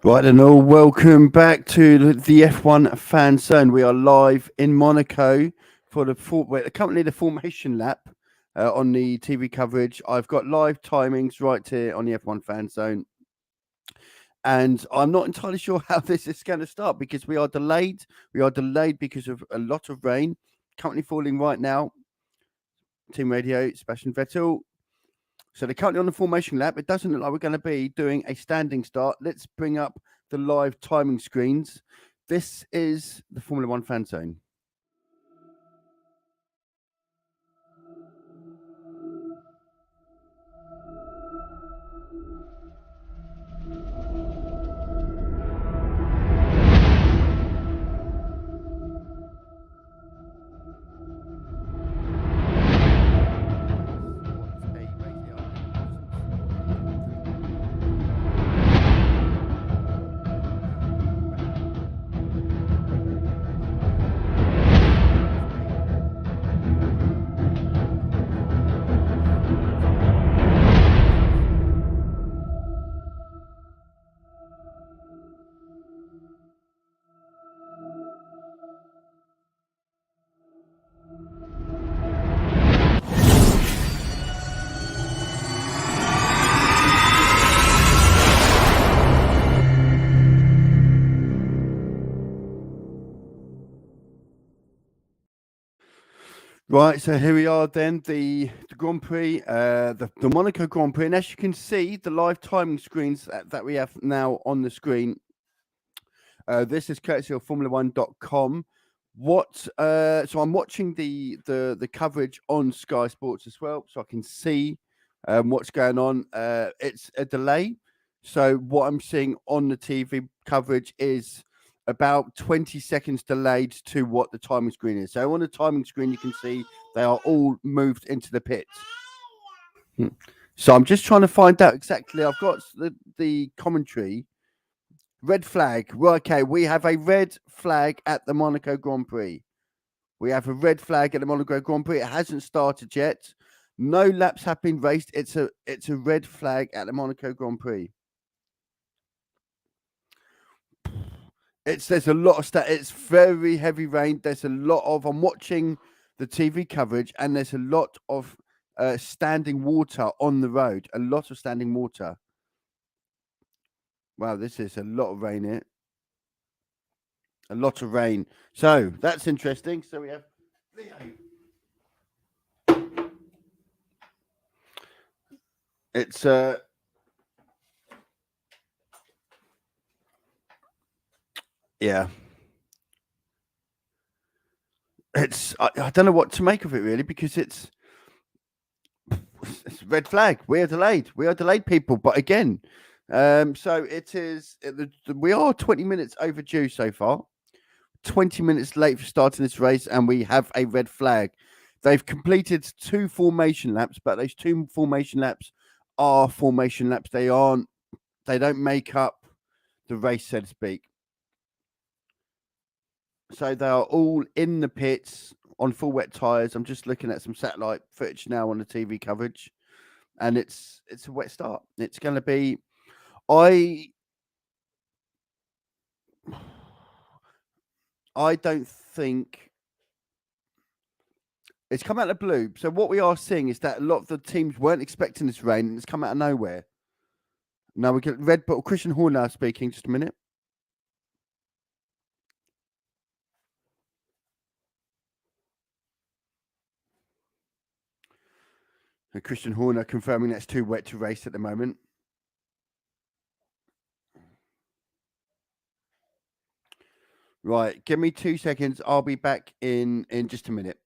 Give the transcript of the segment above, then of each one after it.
Right and all, welcome back to the F1 fan zone. We are live in Monaco for currently the formation lap on the TV coverage. I've got live timings right here on the F1 fan zone, and I'm not entirely sure how this is going to start because we are delayed. We are delayed because of a lot of rain currently falling right now. Team radio, Sebastian Vettel. So they're currently on the formation lap. It doesn't look like we're going to be doing a standing start. Let's bring up the live timing screens. This is the Formula One fan zone. Right, so here we are then, the Grand Prix, the Monaco Grand Prix. And as you can see, the live timing screens that we have now on the screen, this is courtesy of Formula1.com. So I'm watching the coverage on Sky Sports as well, so I can see what's going on. It's a delay. So what I'm seeing on the TV coverage is about 20 seconds delayed to what the timing screen is. So on the timing screen, you can see they are all moved into the pits. So I'm just trying to find out exactly. I've got the commentary. Red flag. Well, okay, we have a red flag at the Monaco Grand Prix. We have a red flag at the Monaco Grand Prix. It hasn't started yet. No laps have been raced. It's a red flag at the Monaco Grand Prix. There's a lot of it's very heavy rain. There's a lot of I'm watching the TV coverage and there's a lot of standing water on the road. A lot of standing water. Wow, this is a lot of rain here. A lot of rain. So that's interesting. So we have it's yeah. I don't know what to make of it really because it's a red flag. We are delayed. We are delayed, people. But again, so it is. We are 20 minutes overdue so far. 20 minutes late for starting this race, and we have a red flag. They've completed 2 formation laps, but those 2 formation laps are formation laps. They aren't. They don't make up the race, so to speak. So they are all in the pits on full wet tires. I'm just looking at some satellite footage now on the TV coverage, and it's a wet start. It's going to be. I don't think it's come out of the blue. So what we are seeing is that a lot of the teams weren't expecting this rain, and it's come out of nowhere. Now we get Red Bull. Christian Horner speaking. Just a minute. Christian Horner confirming that's too wet to race at the moment. Right, give me 2 seconds. I'll be back in just a minute.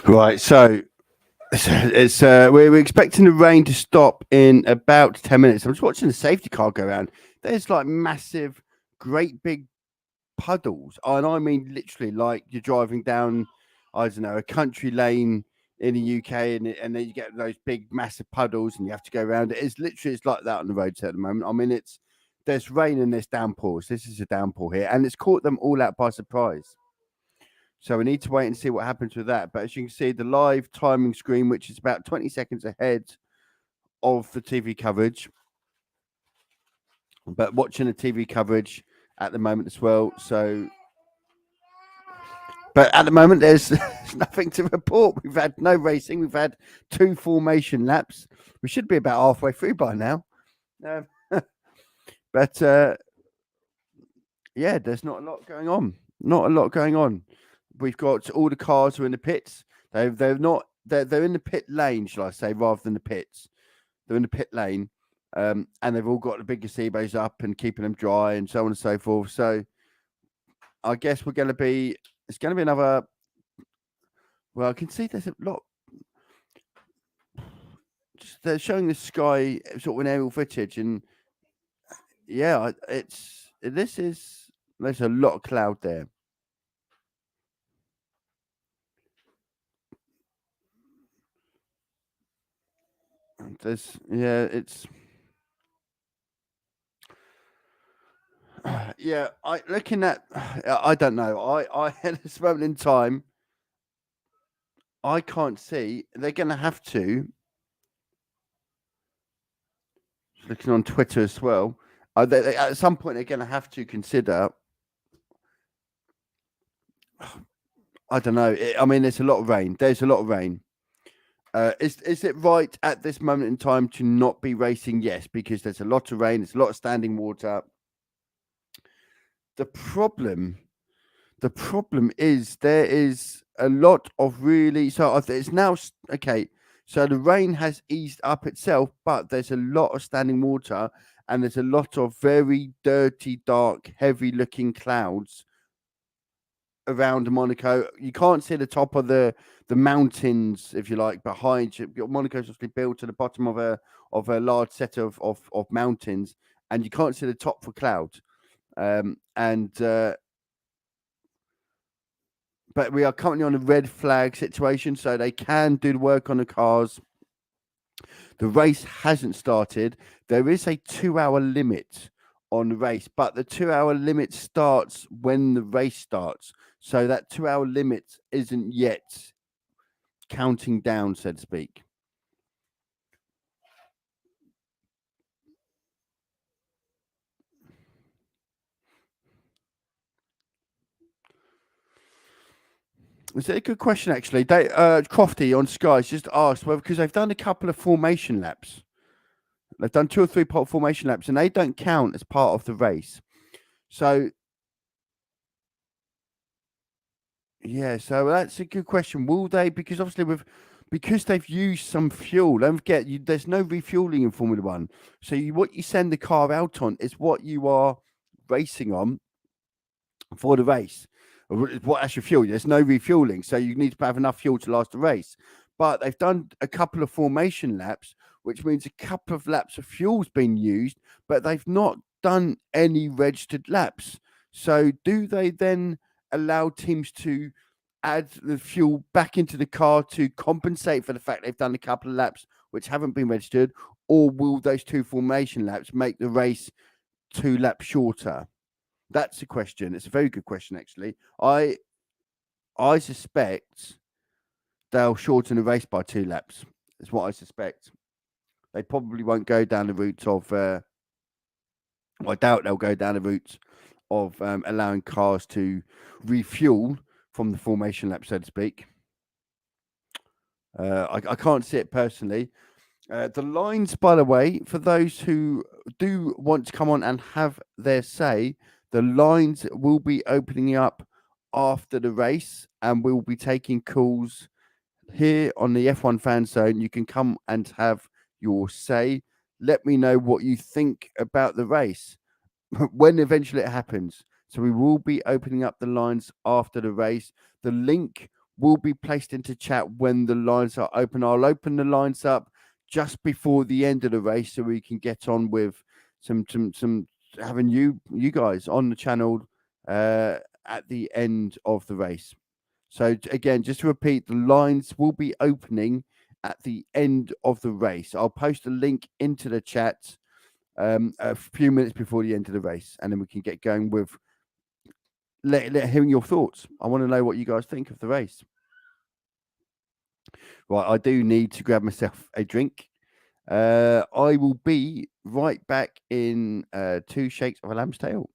Right, so it's we're expecting the rain to stop in about 10 minutes. I'm just watching the safety car go around. There's like massive, great big puddles, and I mean literally like you're driving down, I don't know, a country lane in the UK, and then you get those big massive puddles, and you have to go around it. It's like that on the roads at the moment. I mean, there's rain and there's downpours. This is a downpour here, and it's caught them all out by surprise. So we need to wait and see what happens with that. But as you can see, the live timing screen, which is about 20 seconds ahead of the TV coverage, but watching the TV coverage at the moment as well. So, but at the moment, there's nothing to report. We've had no racing. We've had 2 formation laps. We should be about halfway through by now. Um, but yeah, there's not a lot going on. Not a lot going on. We've got all the cars are in the pits. They're in the pit lane, shall I say, rather than the pits. They're in the pit lane, and they've all got the big gazebos up and keeping them dry and so on and so forth. So I guess it's going to be another. Well, I can see there's a lot. They're showing the sky sort of an aerial footage, and yeah, there's a lot of cloud there. It's yeah. I looking at, I don't know. I at this moment in time, I can't see. They're going to have to. Looking on Twitter as well. At some point, they're going to have to consider. I don't know. I mean, there's a lot of rain. There's a lot of rain. Is it right at this moment in time to not be racing? Yes, because there's a lot of rain. There's a lot of standing water. The problem is there is a lot of really. So it's now okay. So the rain has eased up itself, but there's a lot of standing water, and there's a lot of very dirty, dark, heavy-looking clouds around Monaco. You can't see the top of the mountains, if you like, behind you. Monaco's obviously built to the bottom of a large set of mountains, and you can't see the top for clouds. But we are currently on a red flag situation, so they can do the work on the cars. The race hasn't started. There is a 2-hour limit on the race, but the 2-hour limit starts when the race starts. So that 2-hour limit isn't yet counting down, so to speak. It's a good question, actually. Crofty on Sky's just asked, well, because they've done a couple of formation laps. They've done 2 or 3 formation laps, and they don't count as part of the race. So, yeah, so that's a good question. Will they? Because obviously, because they've used some fuel, don't forget, there's no refueling in Formula One. So, what you send the car out on is what you are racing on for the race. What that's your fuel? There's no refueling, so you need to have enough fuel to last the race. But they've done a couple of formation laps, which means a couple of laps of fuel's been used, but they've not done any registered laps. So do they then allow teams to add the fuel back into the car to compensate for the fact they've done a couple of laps which haven't been registered, or will those 2 formation laps make the race 2 laps shorter? That's a question. It's a very good question, actually. I suspect they'll shorten the race by 2 laps. Is what I suspect. They probably won't go down the route of. I doubt they'll go down the route of allowing cars to refuel from the formation lap, so to speak. I can't see it personally. The lines, by the way, for those who do want to come on and have their say, the lines will be opening up after the race, and we'll be taking calls here on the F1 Fan Zone. You can come and have your say. Let me know what you think about the race when eventually it happens. So we will be opening up the lines after the race. The link will be placed into chat when the lines are open. I'll open the lines up just before the end of the race so we can get on with some having you guys on the channel at the end of the race. So again, just to repeat, the lines will be opening at the end of the race. I'll post a link into the chat a few minutes before the end of the race, and then we can get going with hearing your thoughts. I want to know what you guys think of the race. Right, I do need to grab myself a drink. I will be right back in 2 shakes of a lamb's tail.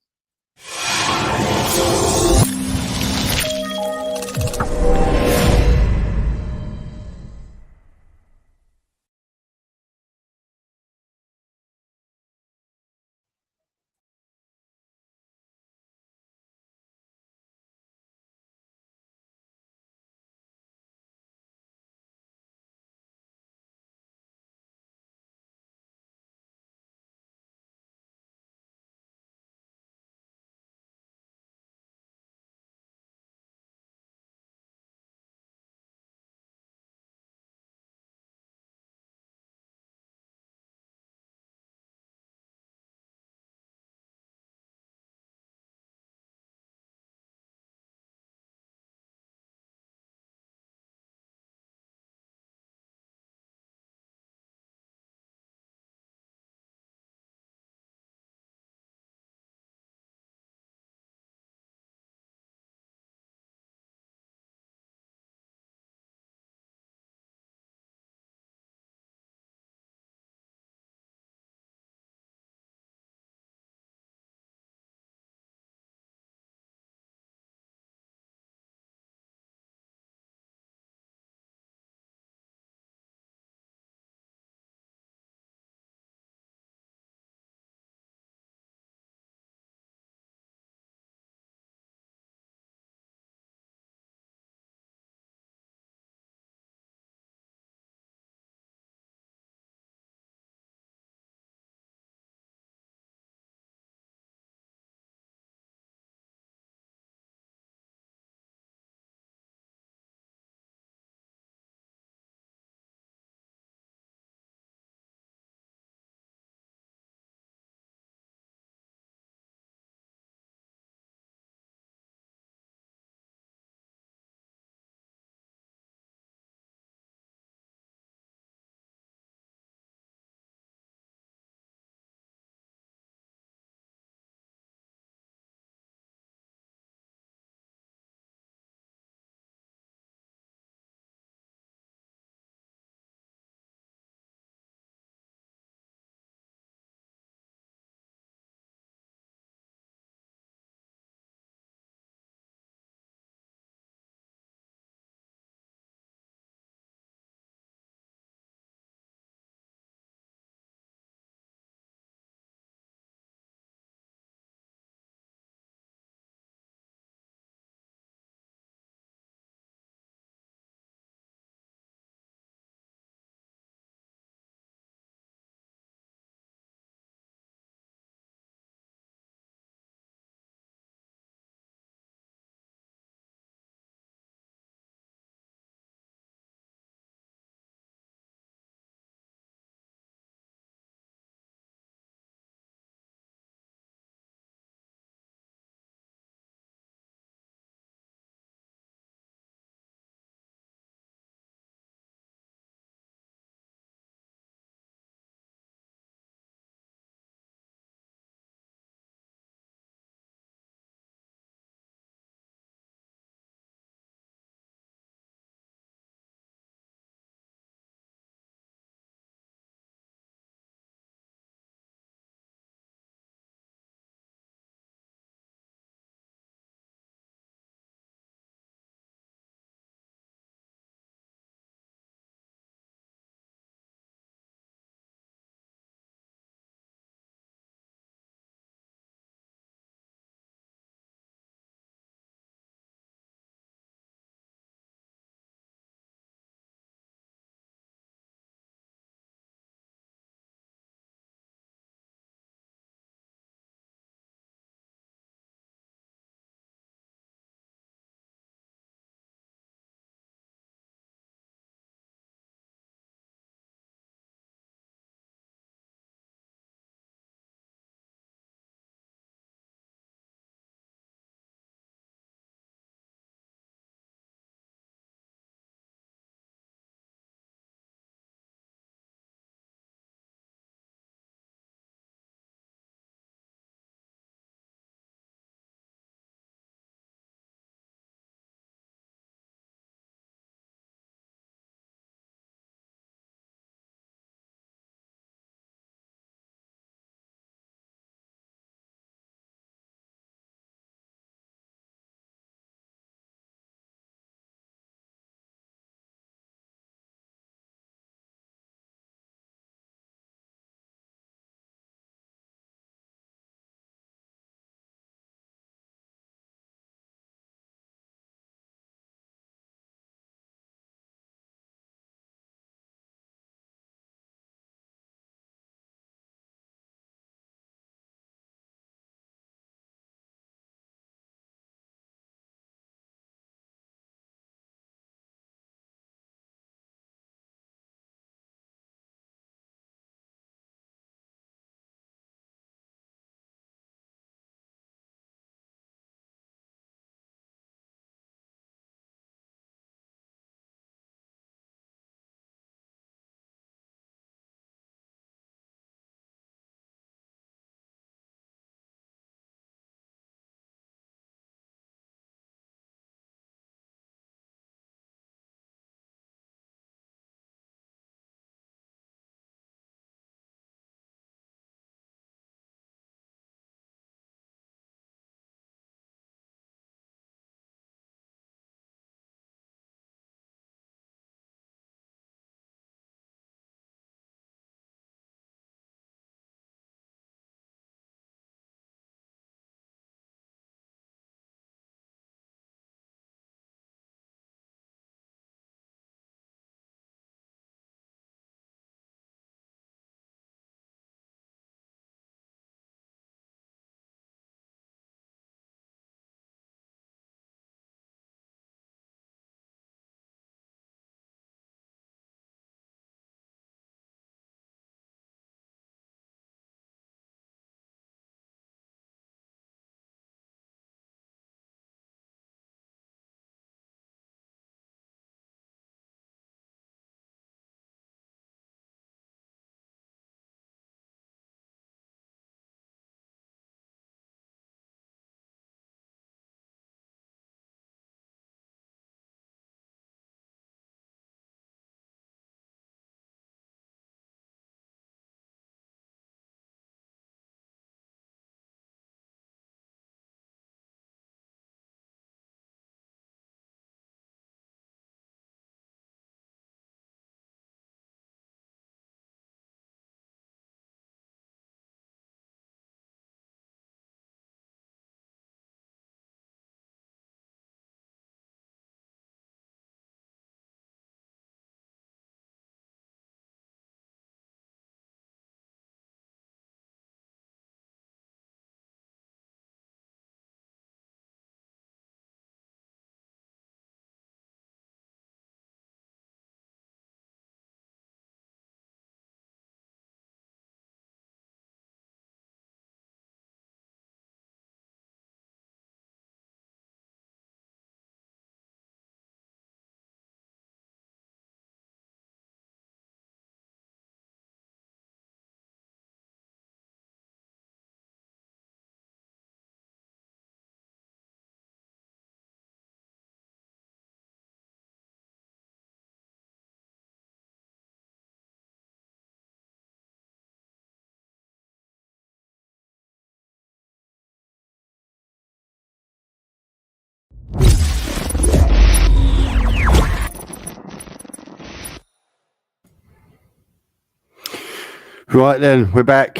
Right then, we're back.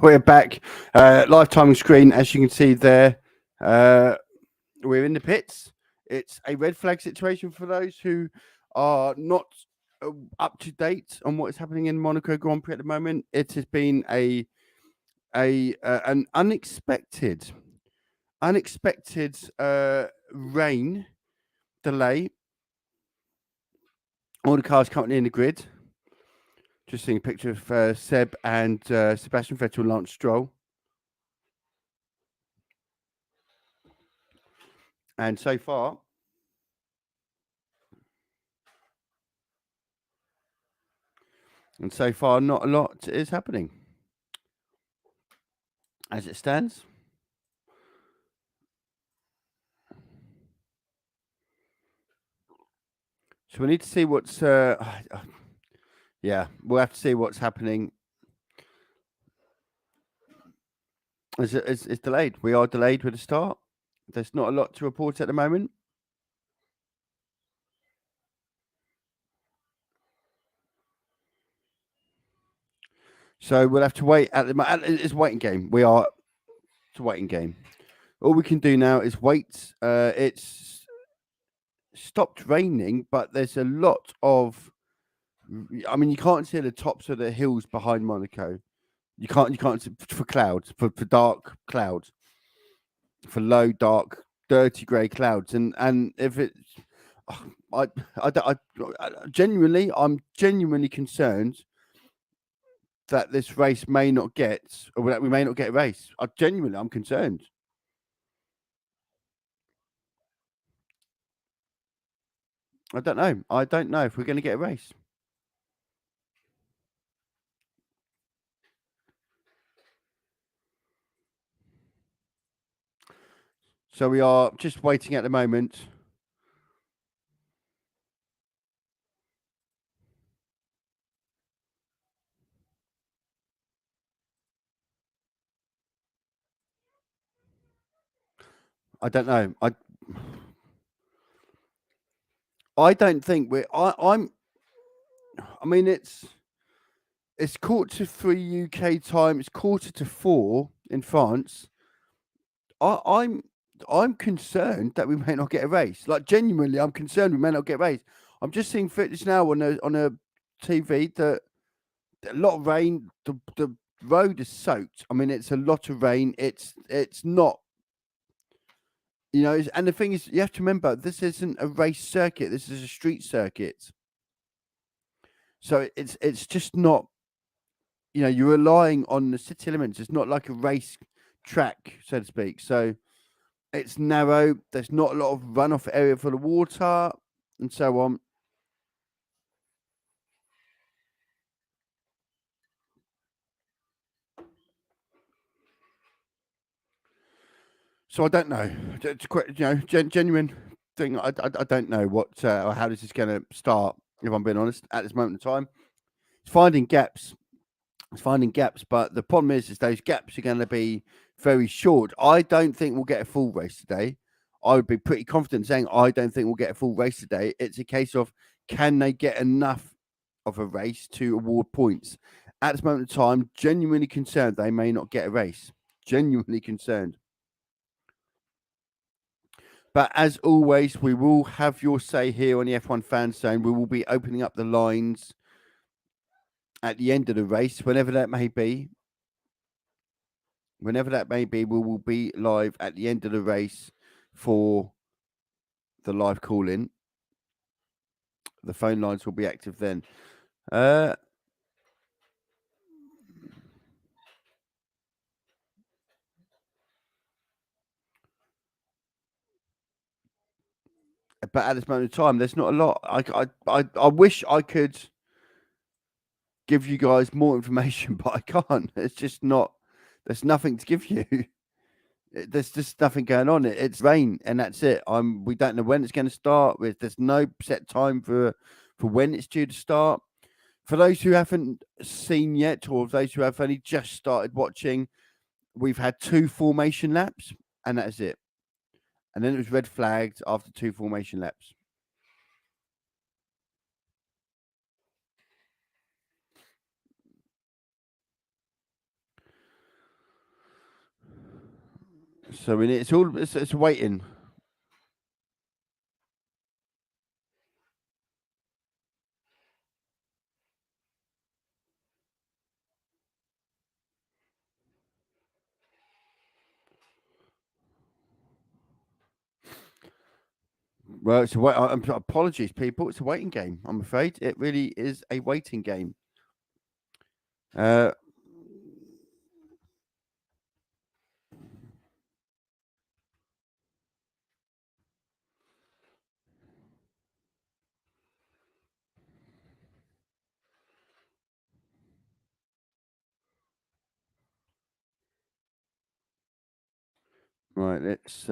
We're back. Live timing screen, as you can see there. We're in the pits. It's a red flag situation for those who are not up to date on what is happening in Monaco Grand Prix at the moment. It has been an unexpected rain delay. All the cars currently in the grid. Just seeing a picture of Seb and Sebastian Vettel, Lance Stroll. And so far, not a lot is happening as it stands. So we need to see what's. Yeah, we'll have to see what's happening. It's delayed. We are delayed with the start. There's not a lot to report at the moment. So we'll have to wait at the. It's a waiting game. It's a waiting game. All we can do now is wait. It's stopped raining, but there's a lot of. I mean, you can't see the tops of the hills behind Monaco. You can't for clouds, for dark clouds, for low, dark, dirty grey clouds, and if it, genuinely, I'm genuinely concerned that this race may not get, or that we may not get a race. I'm concerned. I don't know. I don't know if we're going to get a race. So we are just waiting at the moment. I don't know. I don't think we're. I mean, it's 3:15 UK time. It's 4:45 in France. I'm concerned that we may not get a race. Like genuinely, I'm concerned we may not get a race. I'm just seeing footage now on a TV that a lot of rain. The road is soaked. I mean, it's a lot of rain. It's not. And the thing is, you have to remember, this isn't a race circuit. This is a street circuit. So it's just not. You're relying on the city elements. It's not like a race track, so to speak. So it's narrow. There's not a lot of runoff area for the water and so on. So I don't know. It's quite, genuine thing. I don't know what or how this is going to start. If I'm being honest, at this moment in time, it's finding gaps. But the problem is those gaps are going to be very short. I don't think we'll get a full race today. I would be pretty confident saying I don't think we'll get a full race today. It's a case of can they get enough of a race to award points? At this moment in time, genuinely concerned they may not get a race. Genuinely concerned. But as always, we will have your say here on the F1 Fan Zone. We will be opening up the lines at the end of the race, whenever that may be. Whenever that may be, we will be live at the end of the race for the live call-in. The phone lines will be active then. But at this moment in time, there's not a lot. I wish I could give you guys more information, but I can't. It's just not. There's nothing to give you. There's just nothing going on. It's rain, and that's it. We don't know when it's going to start. There's no set time for when it's due to start. For those who haven't seen yet, or those who have only just started watching, we've had 2 formation laps, and that is it. And then it was red flagged after 2 formation laps. So it's waiting. Well, it's a wait. Apologies, people. It's a waiting game. I'm afraid it really is a waiting game. Uh, right. Let's.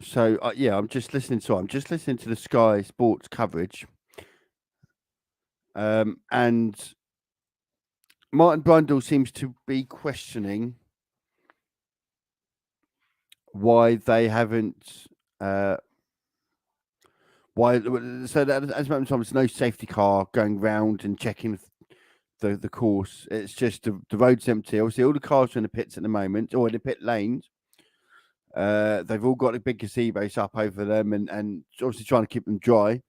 So yeah, I'm just listening. So I'm just listening to the Sky Sports coverage, and Martin Brundle seems to be questioning why they haven't. Why? So that, as much as there's no safety car going round and checking the course. It's just the road's empty. Obviously, all the cars are in the pits at the moment, or in the pit lanes. They've all got the big gazebos up over them, and obviously trying to keep them dry.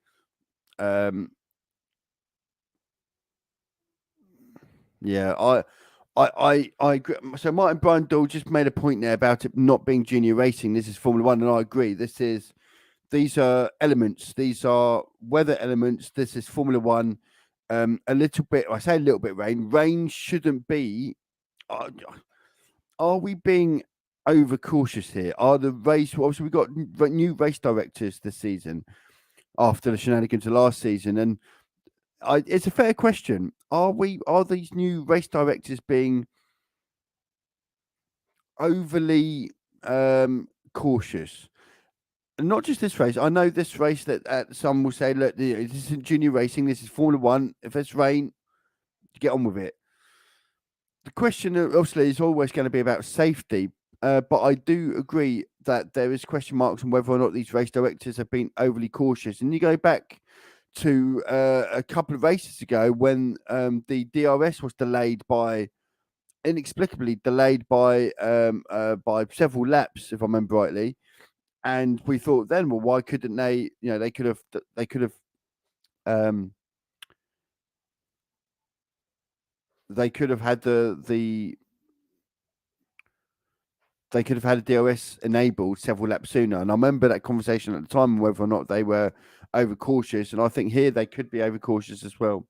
Yeah, I agree. So Martin Brundle just made a point there about it not being junior racing. This is Formula One, and I agree. These are elements. These are weather elements. This is Formula One. A little bit. I say a little bit rain. Rain shouldn't be. Uh, are we being overcautious here? Are the race? Obviously, we got new race directors this season after the shenanigans of last season, and it's a fair question. Are these new race directors being overly cautious? And not just this race. I know this race that some will say, look, this isn't junior racing. This is Formula One. If it's rain, get on with it. The question, obviously, is always going to be about safety. But I do agree that there is question marks on whether or not these race directors have been overly cautious. And you go back to a couple of races ago when the DRS was inexplicably delayed by several laps, if I remember rightly. And we thought then, well, why couldn't they? You know, um, they could have had they could have had a DRS enabled several laps sooner. And I remember that conversation at the time, whether or not they were overcautious. And I think here they could be overcautious as well.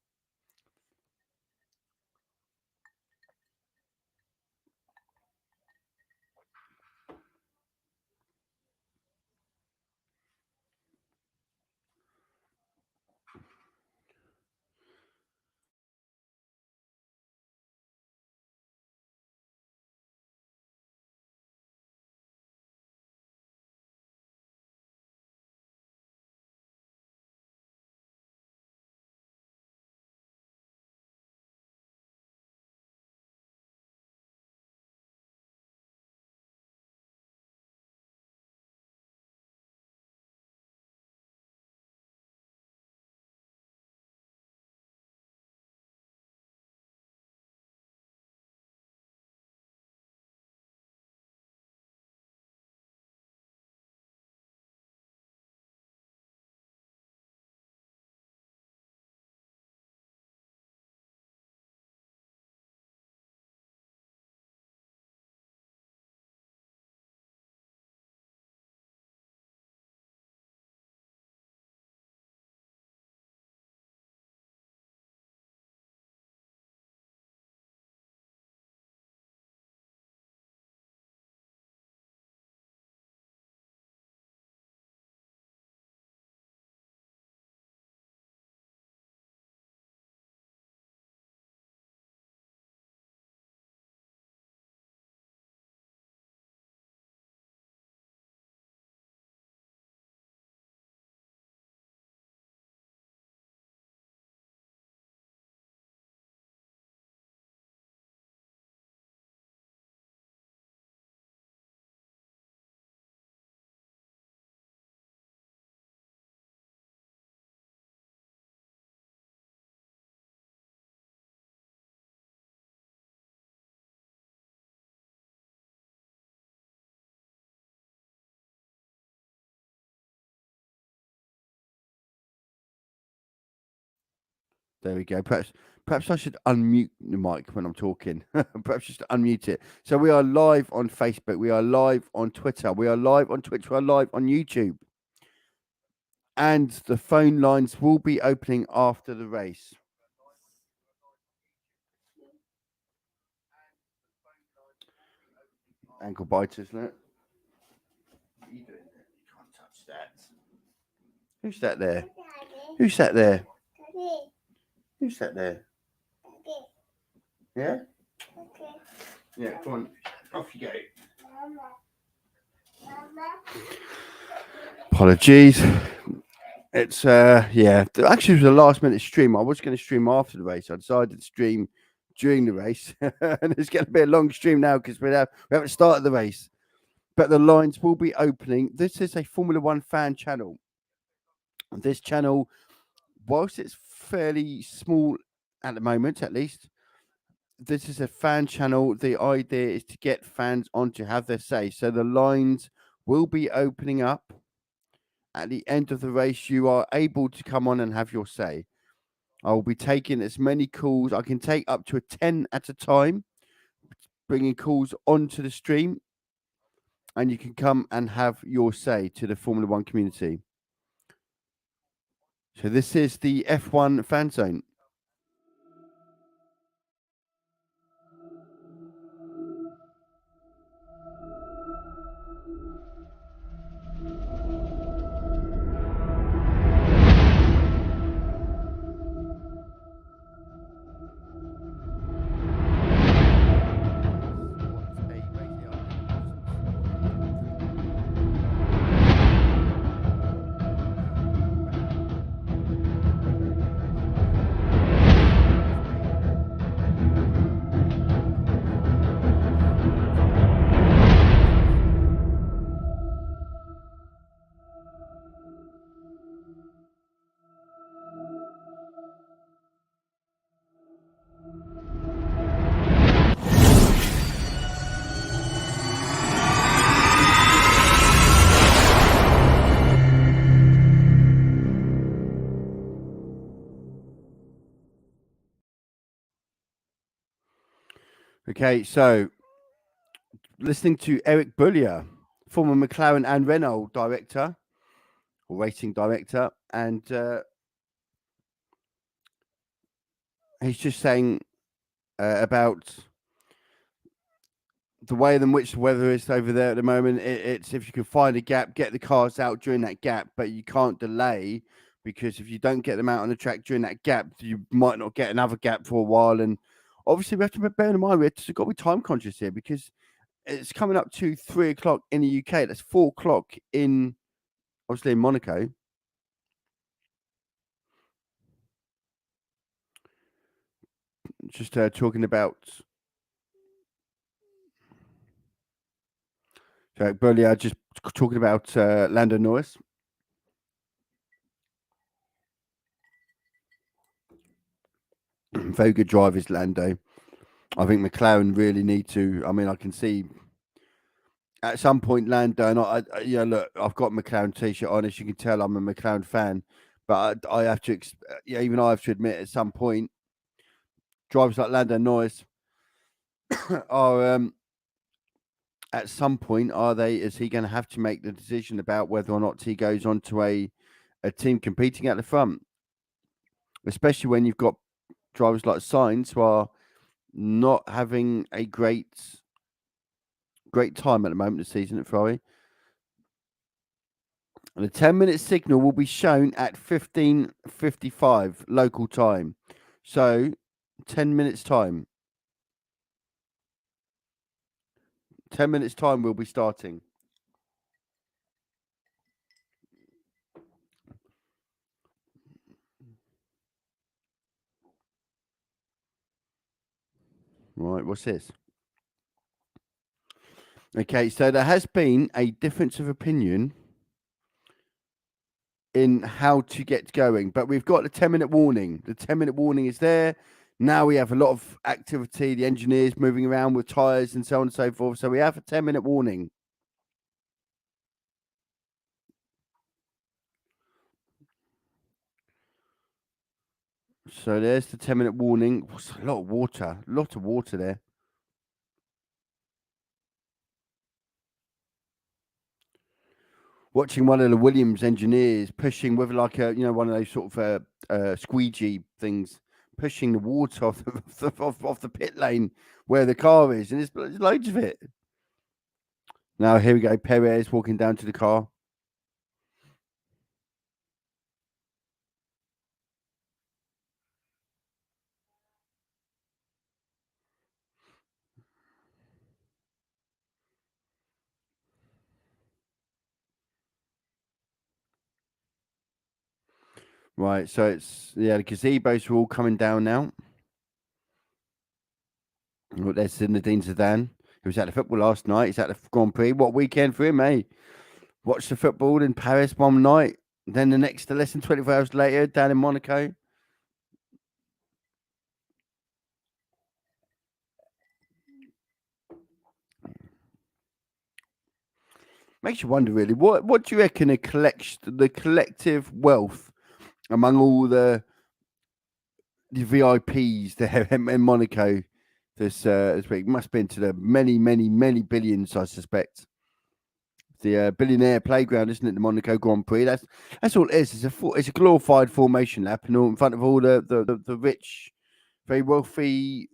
There we go. Perhaps I should unmute the mic when I'm talking. Perhaps just unmute it. So we are live on Facebook. We are live on Twitter. We are live on Twitch. We are live on YouTube. And the phone lines will be opening after the race. Ankle biter, isn't it? What are you doing there? You can't touch that. Who's that there? Who's that there? Who's that there? Yeah? Yeah, come on. Off you go. Apologies. It's yeah. Actually, it was a last minute stream. I was going to stream after the race. I decided to stream during the race, and it's going to be a long stream now because we haven't started the race. But the lines will be opening. This is a Formula One fan channel. This channel, whilst it's fairly small at the moment, at least, this is a fan channel. The idea is to get fans on to have their say. So the lines will be opening up. At the end of the race, you are able to come on and have your say. I will be taking as many calls. I can take up to 10 at a time, bringing calls onto the stream, and you can come and have your say to the Formula One community. So this is the F1 Fan Zone. Okay, so listening to Eric Bullier, former McLaren and Renault director, or racing director, and he's just saying about the way in which the weather is over there at the moment. It's if you can find a gap, get the cars out during that gap, but you can't delay because if you don't get them out on the track during that gap, you might not get another gap for a while. And obviously, we have to bear in mind we've got to be time conscious here because it's coming up to 3 o'clock in the UK. That's 4 o'clock in obviously in Monaco. Just talking about. So, Burley, just talking about Lando Norris. Very good drivers, Lando. I think McLaren really need to. I mean, I can see at some point Lando, and look, I've got a McLaren t-shirt on. As you can tell, I'm a McLaren fan, but I have to, even I have to admit, at some point, drivers like Lando Norris are. At some point, is he going to have to make the decision about whether or not he goes on to a team competing at the front? Especially when you've got drivers like Sainz who are not having a great time at the moment this season at Ferrari. And the 10-minute signal will be shown at 15:55 local time. So 10 minutes time. 10 minutes time we'll be starting. Right, what's this? Okay, so there has been a difference of opinion in how to get going, but we've got the 10-minute warning. The 10-minute warning is there. Now we have a lot of activity, the engineers moving around with tyres and so on and so forth. So we have a 10-minute warning. So there's the 10-minute warning. It's a lot of water there. Watching one of the Williams engineers pushing with like a one of those sort of squeegee things, pushing the water off the pit lane where the car is, and there's loads of it. Now here we go, Perez walking down to the car. Right, so it's the gazebos are all coming down now. There's Zinedine Zidane. He was at the football last night. He's at the Grand Prix. What weekend for him, eh? Watched the football in Paris one night. Then the next, less than 24 hours later, down in Monaco. Makes you wonder, really. What do you reckon the collective wealth among all the VIPs there in Monaco this week must have been to the many billions, I suspect. The billionaire playground, isn't it? The Monaco Grand Prix. That's all it is. It's a glorified formation lap, and all in front of all the rich, very wealthy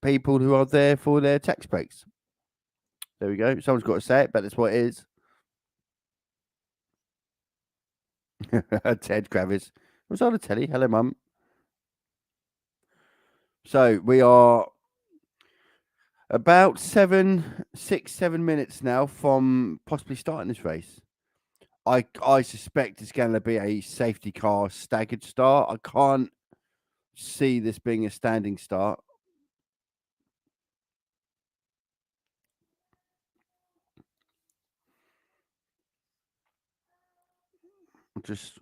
people who are there for their tax breaks. There we go. Someone's got to say it, but that's what it is. Ted Kravis. Was on the telly. Hello, Mum. So we are about 7 minutes now from possibly starting this race. I suspect it's going to be a safety car staggered start. I can't see this being a standing start. Just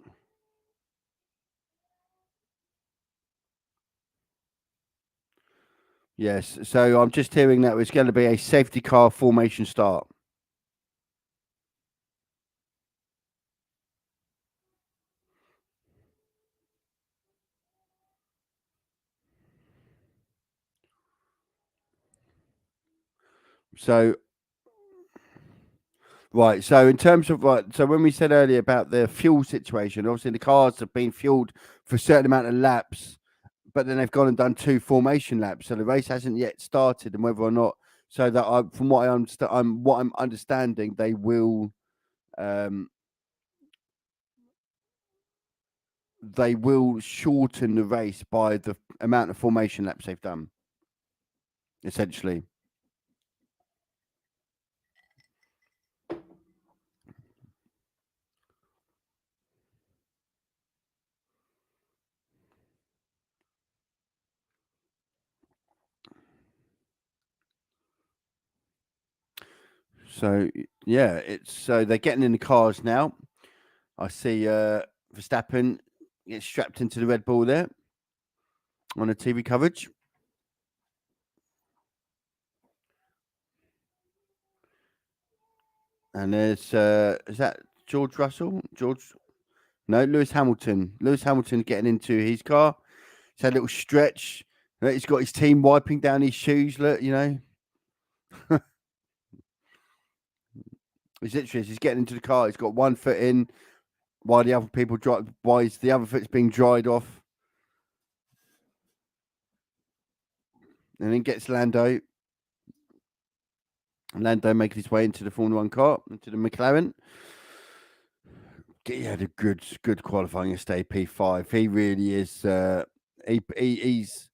yes. So I'm just hearing that it's going to be a safety car formation start. So right. So in terms of so when we said earlier about the fuel situation, obviously the cars have been fueled for a certain amount of laps, but then they've gone and done 2 formation laps. So the race hasn't yet started, and whether or not so that from what I understand, what I'm understanding, they will shorten the race by the amount of formation laps they've done. Essentially. So yeah, it's so they're getting in the cars now. I see Verstappen gets strapped into the Red Bull there on the TV coverage. And there's is that George Russell? Lewis Hamilton. Lewis Hamilton getting into his car. He's had a little stretch. He's got his team wiping down his shoes. Look, he's getting into the car. He's got one foot in while the other people why the other foot's being dried off. And then gets Lando. Lando making his way into the Formula One car, into the McLaren. He had a good qualifying estate P5. He really is. He's.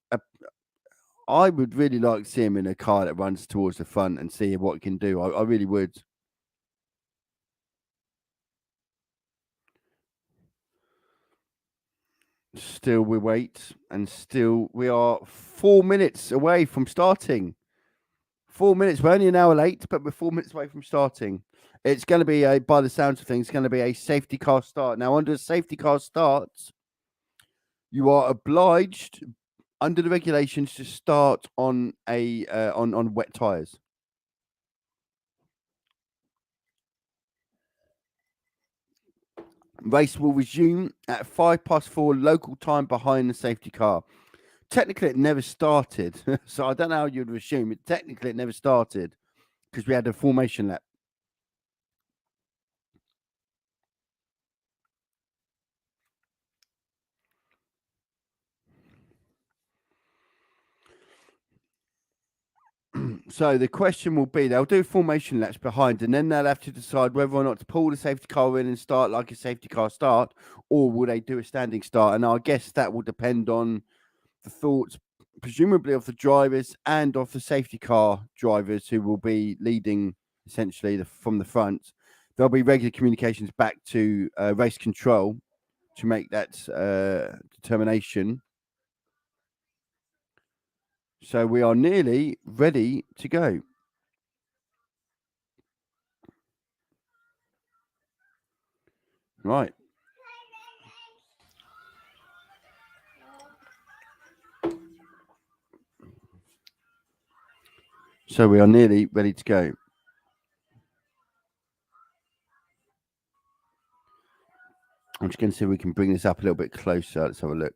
I would really like to see him in a car that runs towards the front and see what he can do. I really would. Still we wait, and still we are 4 minutes away from starting. 4 minutes. We're only an hour late, but we're 4 minutes away from starting. It's going to be by the sounds of things, it's going to be a safety car start. Now, under a safety car start, you are obliged under the regulations to start on on wet tires. Race will resume at 4:05 local time behind the safety car. Technically, it never started, so I don't know how you'd assume it. Technically, it never started because we had a formation lap. So the question will be, they'll do formation laps behind, and then they'll have to decide whether or not to pull the safety car in and start like a safety car start, or will they do a standing start? And I guess that will depend on the thoughts, presumably of the drivers and of the safety car drivers who will be leading essentially from the front. There'll be regular communications back to race control to make that determination. So we are nearly ready to go. Right. So we are nearly ready to go. I'm just going to see if we can bring this up a little bit closer. Let's have a look.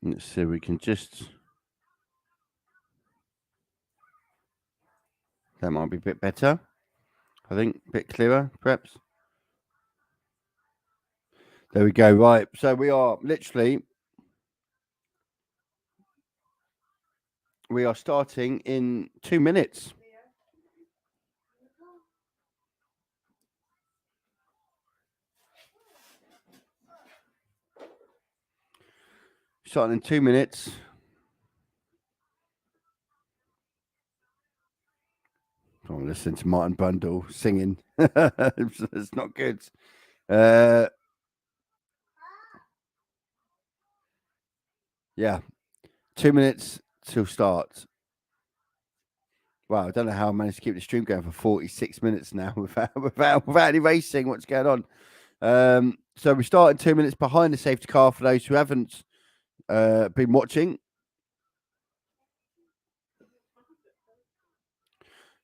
Let's see if we can just... That might be a bit better. I think a bit clearer, perhaps. There we go. Right. So we are literally... We are starting in 2 minutes. Starting in 2 minutes. I'm listening to Martin Brundle singing. It's not good. Yeah. 2 minutes till start. Wow, I don't know how I managed to keep the stream going for 46 minutes now without any racing. What's going on? So we start in 2 minutes behind the safety car for those who haven't been watching.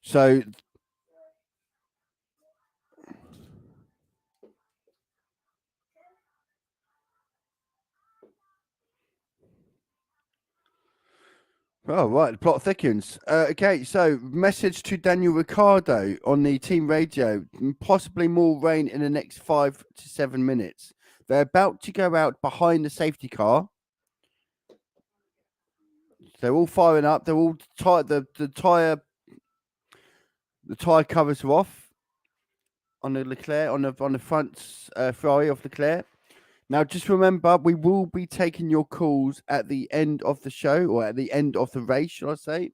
So oh, right, the plot thickens. Okay, so message to Daniel Ricciardo on the team radio. Possibly more rain in the next 5 to 7 minutes. They're about to go out behind the safety car. They're all firing up. They're all the tire covers are off on the Leclerc on the front Ferrari of Leclerc. Now, just remember, we will be taking your calls at the end of the show, or at the end of the race, shall I say?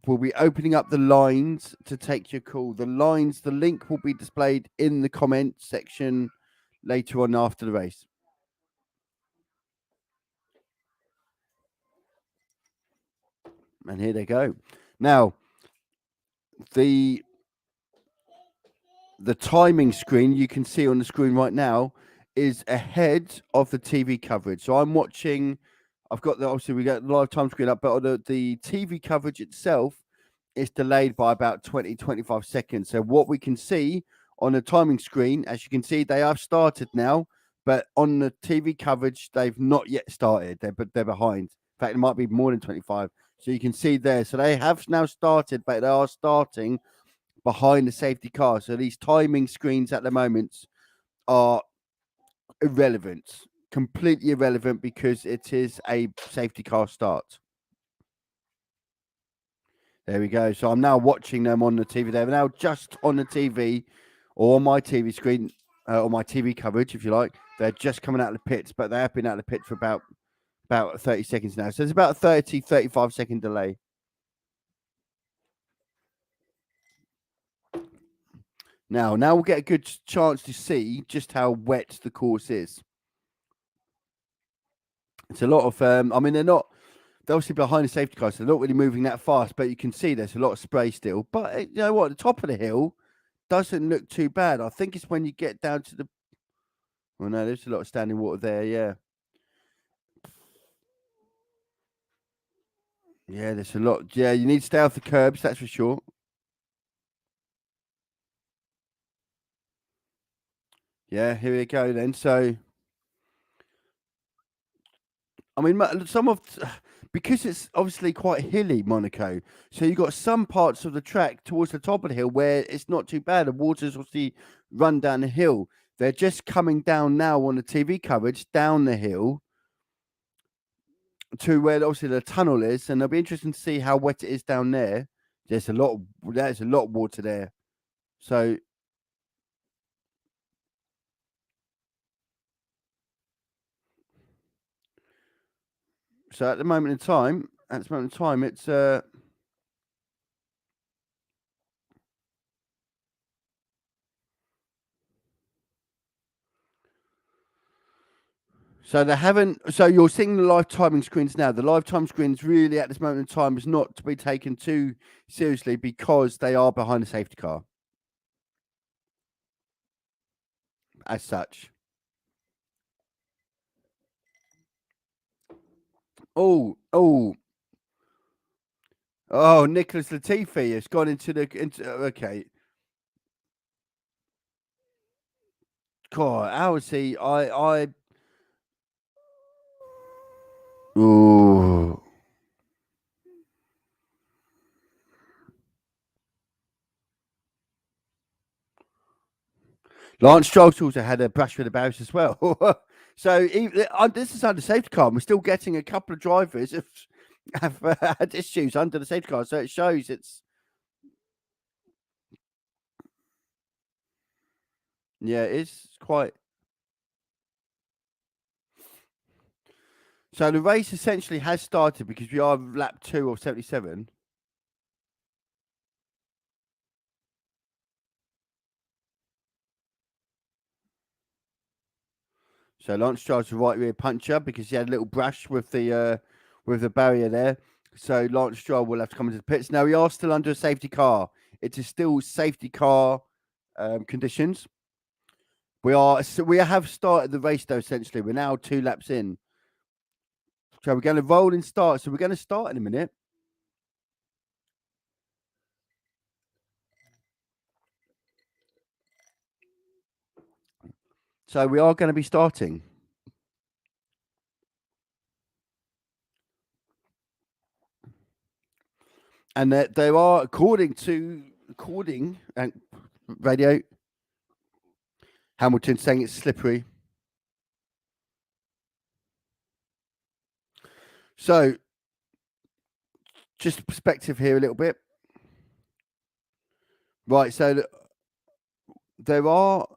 We'll be opening up the lines to take your call. The link will be displayed in the comments section later on after the race. And here they go. Now, the timing screen you can see on the screen right now is ahead of the TV coverage. So I'm watching. I've got obviously we got live time screen up, but the TV coverage itself is delayed by about 20-25 seconds. So what we can see on the timing screen, as you can see, they have started now, but on the TV coverage, they've not yet started. They're behind. In fact, it might be more than 25. So you can see there. So they have now started, but they are starting behind the safety car. So these timing screens at the moment are irrelevant, completely irrelevant, because it is a safety car start. There we go. So I'm now watching them on the TV. They're now just on the TV or on my TV screen, or my TV coverage, if you like. They're just coming out of the pits, but they have been out of the pit for about 30 seconds now. So it's about a 35 second delay. Now we'll get a good chance to see just how wet the course is. It's a lot of, I mean, they're not they're obviously behind the safety car, so they're not really moving that fast. But you can see there's a lot of spray still. But you know what? The top of the hill doesn't look too bad. I think it's when you get down to the. Well, no, there's a lot of standing water there. Yeah, yeah, there's a lot. Yeah, you need to stay off the curbs. That's for sure. Yeah, here we go then. So, I mean, some of because it's obviously quite hilly, Monaco. So you've got some parts of the track towards the top of the hill where it's not too bad. The water's obviously run down the hill. They're just coming down now on the TV coverage down the hill to where obviously the tunnel is, and it'll be interesting to see how wet it is down there. There's a lot of water there. So at the moment in time, it's so they haven't. So you're seeing the live timing screens now. The live time screens really at this moment in time is not to be taken too seriously because they are behind the safety car as such. Oh, oh! Nicholas Latifi has gone into the into. Okay, God, how is he? Oh. Lance Stroll's also had a brush with the barriers as well. So even, this is under safety car. We're still getting a couple of drivers have had issues under the safety car. So it shows it's it's quite. So the race essentially has started because we are lap 2 of 77. So Lance Stroll's the right rear puncher because he had a little brush with the barrier there. So Lance Stroll will have to come into the pits. Now we are still under a safety car. It is still safety car conditions. We have started the race though. Essentially, we're now 2 laps in. So we're going to roll and start. So we're going to start in a minute. So we are going to be starting. And there are, according and radio, Hamilton saying it's slippery. So, just perspective here a little bit. Right, so there are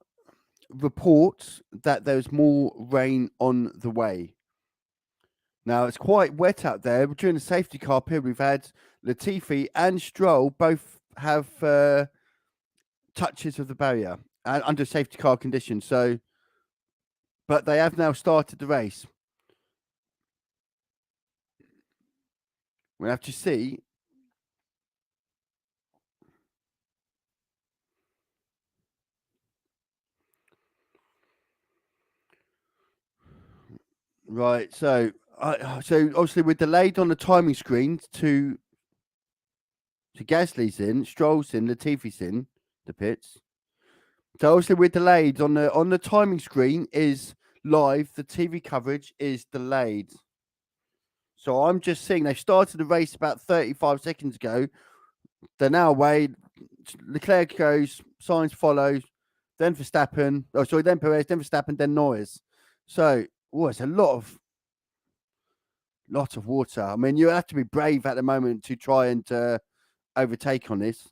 reports that there's more rain on the way. Now, it's quite wet out there. During the safety car period, we've had Latifi and Stroll both have touches of the barrier under safety car conditions. So, but they have now started the race. We'll have to see. Right, so obviously we're delayed on the timing screen to Gasly's in, Stroll's in, Latifi's in the pits. So obviously we're delayed on the timing screen is live. The TV coverage is delayed. So I'm just seeing they started the race about 35 seconds ago. They're now away. Leclerc goes, Sainz follows, then Verstappen. Oh, sorry, then Perez, then Verstappen, then Norris. So, it's a lot of water. I mean, you have to be brave at the moment to try and overtake on this.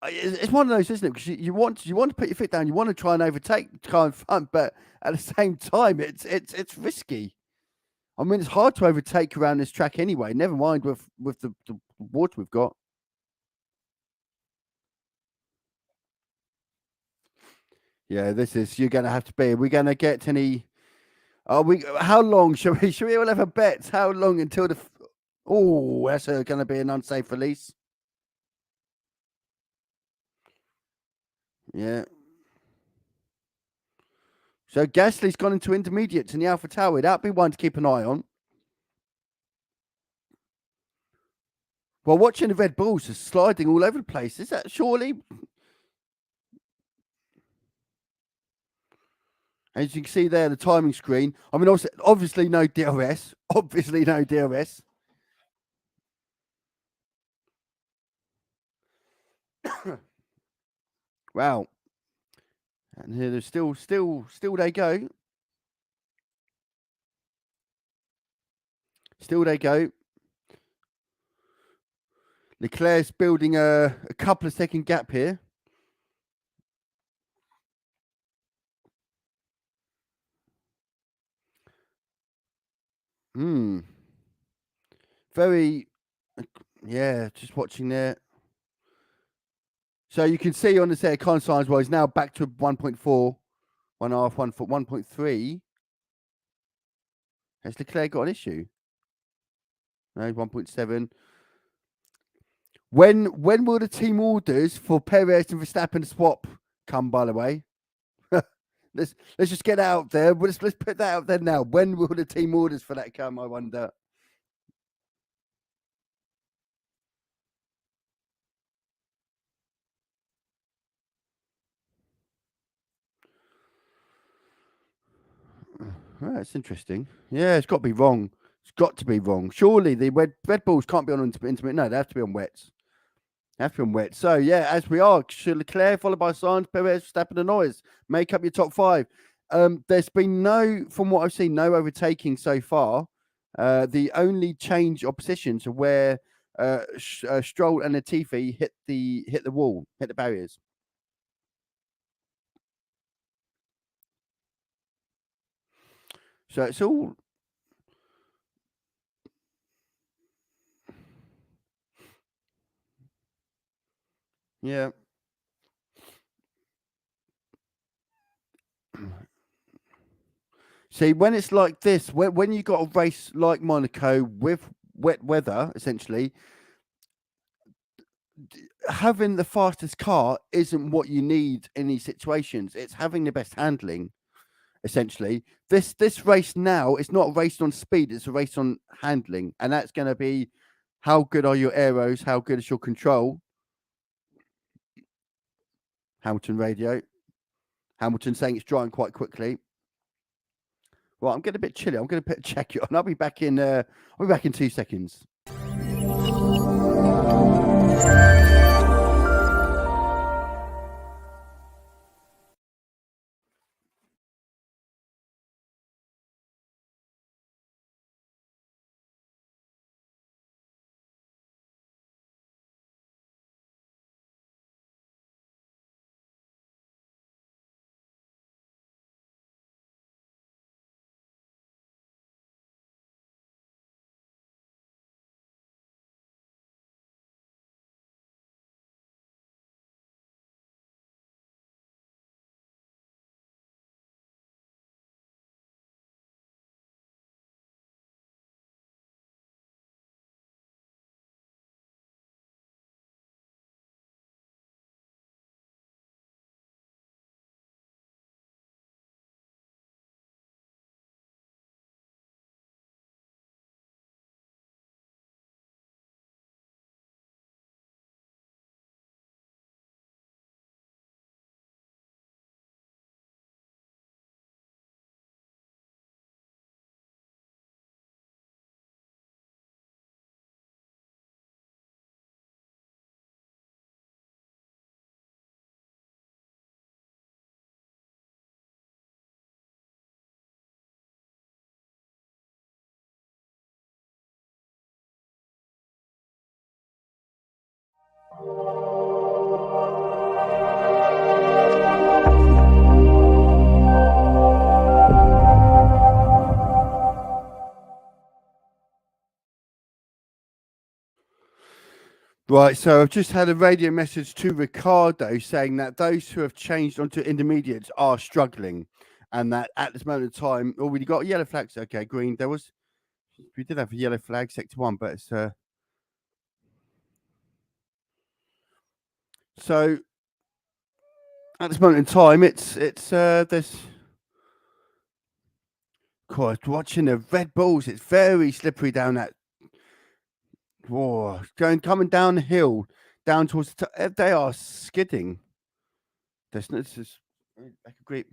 It's one of those, isn't it? Because you want to put your foot down, you want to try and overtake the car in front, but at the same time, it's risky. I mean, it's hard to overtake around this track anyway. Never mind with the water we've got. Yeah, you're going to have to be. Are we going to get any? Are we? How long should we? Should we all have a bet? How long until the? Oh, that's going to be an unsafe release. Yeah. So Gasly's gone into intermediates in the Alpha Tower. That'd be one to keep an eye on. Well, watching the Red Bulls is sliding all over the place. Is that surely? As you can see there, the timing screen. I mean, obviously no DRS. Obviously no DRS. Wow. And here there's still they go. Still they go. Leclerc's building a couple of second gap here. Very, yeah, just watching there. So you can see on the set of con signs, well, he's now back to 1.4, 1.5, 1 foot, 1.3. Has Leclerc got an issue? No, 1.7. When will the team orders for Perez and Verstappen to swap come, by the way? let's just get out there. Let's put that out there now. When will the team orders for that come, I wonder? Well, that's interesting. Yeah, it's got to be wrong. It's got to be wrong. Surely the Red Bulls can't be on intimate. No, they have to be on wets. They have to be on wet. So, yeah, as we are, Leclerc followed by Sainz, Perez, Verstappen, and Norris. Make up your top five. There's been from what I've seen, no overtaking so far. The only change of positions are where Stroll and Latifi hit the wall, hit the barriers. So it's all. Yeah. See, when it's like this, when you got a race like Monaco with wet weather, essentially, having the fastest car isn't what you need in these situations. It's having the best handling, essentially. This race now is not a race on speed; it's a race on handling, and that's going to be how good are your aeros, how good is your control. Hamilton radio. Hamilton saying it's drying quite quickly. Well, I'm getting a bit chilly. I'm going to put a jacket on. I'll be back in. I'll be back in 2 seconds. Right, so I've just had a radio message to Ricardo saying that those who have changed onto intermediates are struggling. and that at this moment in time, we got yellow flags. Okay, green. We did have a yellow flag, sector 1, but it's so at this moment in time, it's there's. God, watching the Red Bulls, it's very slippery down that. Whoa, coming down the hill, down towards they are skidding. This is like a great.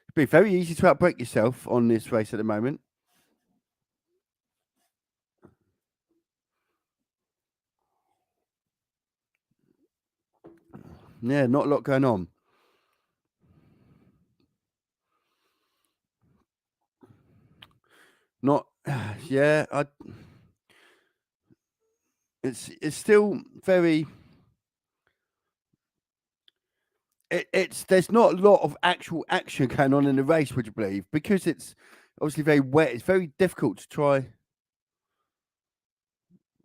It'd be very easy to outbrake yourself on this race at the moment. Yeah, not a lot going on. Not, yeah. It's still very. It's there's not a lot of actual action going on in the race, would you believe? Because it's obviously very wet. It's very difficult to try.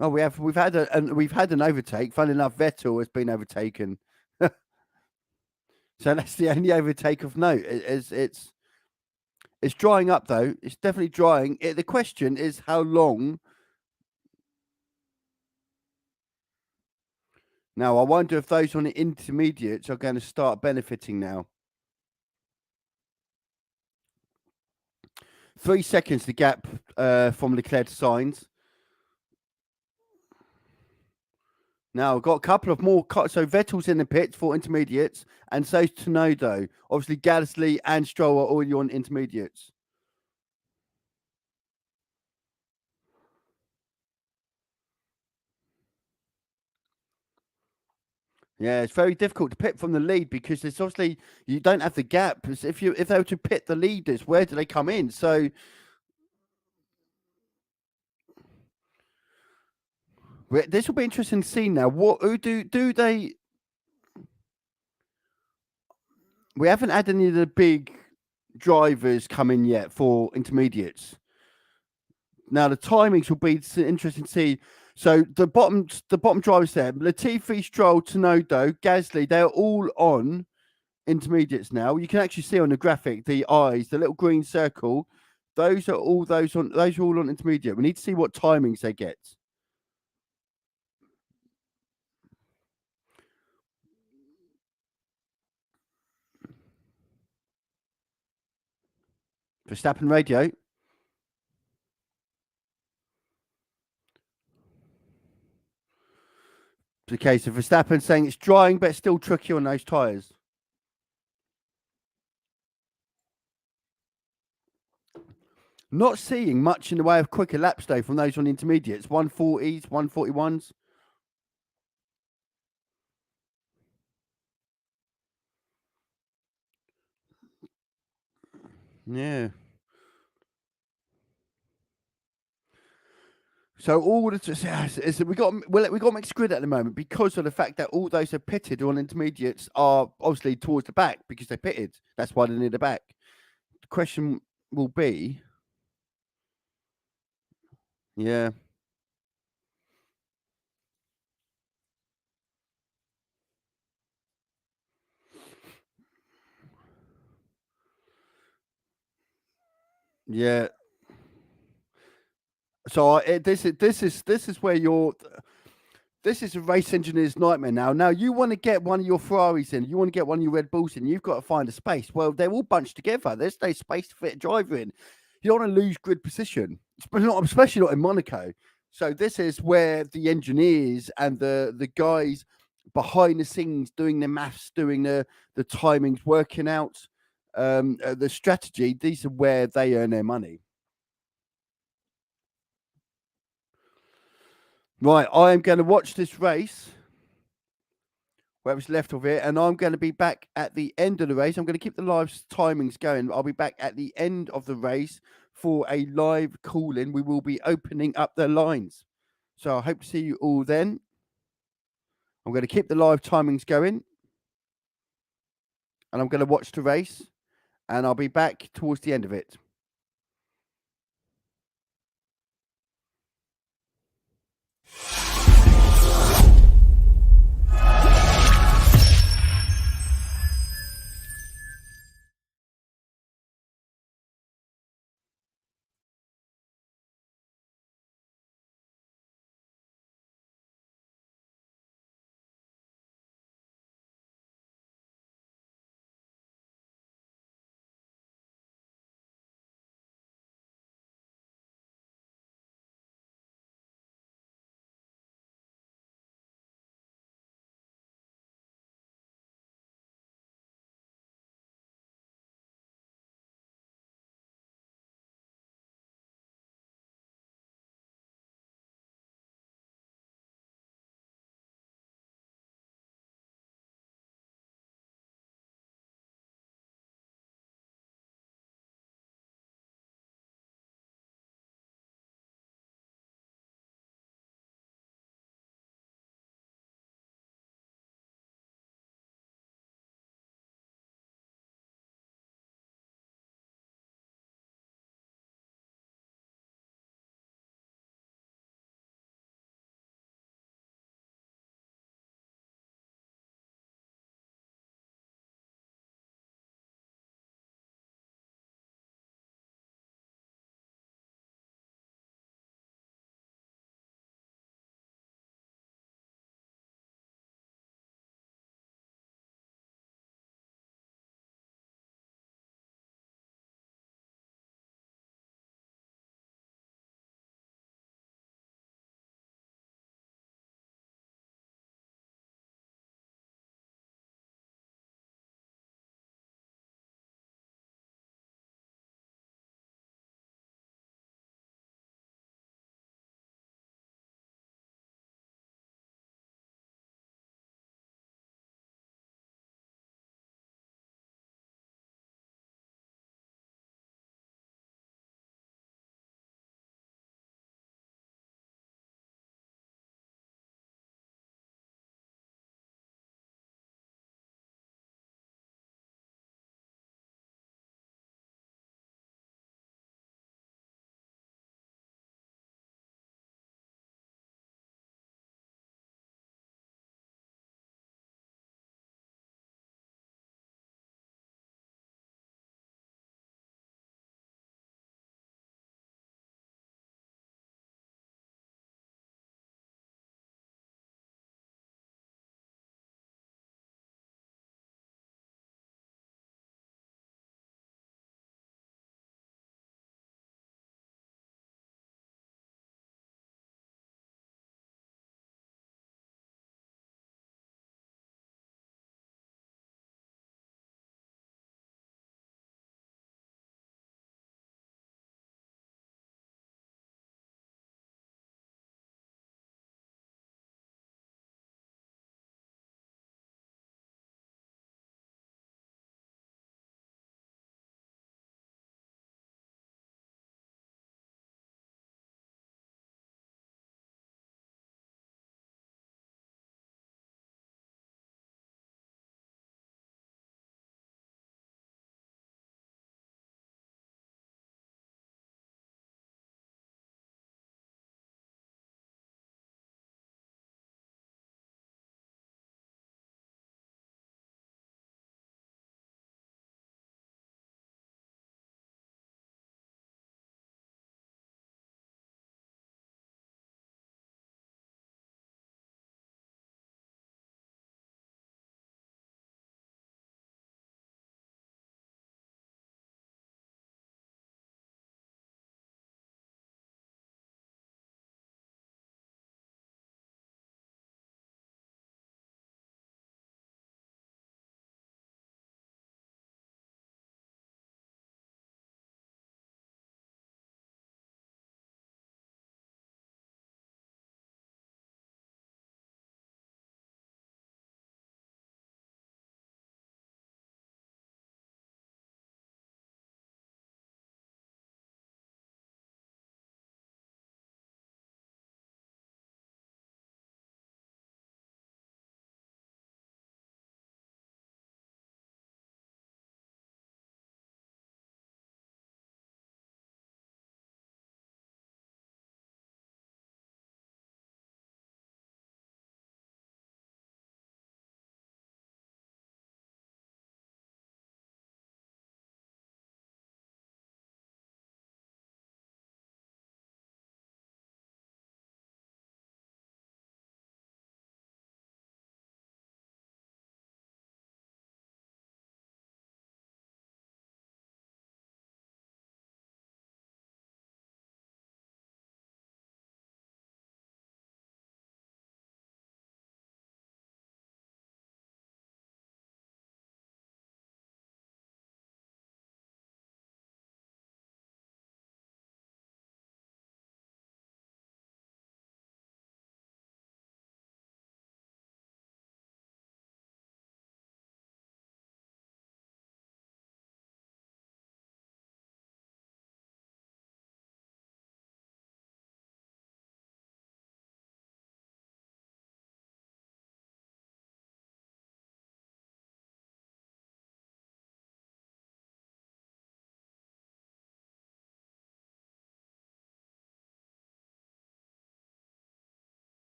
Oh, we've had an overtake. Funny enough, Vettel has been overtaken. So that's the only overtake of note. It's drying up though. It's definitely drying. The question is how long. Now I wonder if those on the intermediates are going to start benefiting now. 3 seconds the gap from Leclerc to Sainz. Now we've got a couple of more. So Vettel's in the pits for intermediates, and so's Tsunoda. Obviously, Gasly and Stroll are already on intermediates. Yeah, it's very difficult to pit from the lead because it's obviously you don't have the gap. If they were to pit the leaders, where do they come in? So this will be interesting to see now. Who do they? We haven't had any of the big drivers come in yet for intermediates. Now the timings will be interesting to see. So the bottom drivers there, Latifi, Stroll, Tsunoda, Gasly, they're all on intermediates now. You can actually see on the graphic the eyes, the little green circle. Those are all on intermediate. We need to see what timings they get. Verstappen radio. Okay, so Verstappen saying it's drying, but it's still tricky on those tyres. Not seeing much in the way of quicker laps though from those on intermediates. 140s, 141s. Yeah. So all the we got mixed grid at the moment because of the fact that all those are pitted on intermediates are obviously towards the back because they're pitted. That's why they're near the back. The question will be, yeah, yeah. So this is where you're. This is a race engineer's nightmare now. Now, you want to get one of your Ferraris in, you want to get one of your Red Bulls in, you've got to find a space. Well, they're all bunched together. There's no space to fit a driver in. You don't want to lose grid position, especially not in Monaco. So this is where the engineers and the guys behind the scenes doing the maths, doing the timings, working out the strategy, these are where they earn their money. Right, I am going to watch this race where it's left of it, and I'm going to be back at the end of the race. I'm going to keep the live timings going. I'll be back at the end of the race for a live call-in. We will be opening up the lines. So I hope to see you all then. I'm going to keep the live timings going, and I'm going to watch the race, and I'll be back towards the end of it.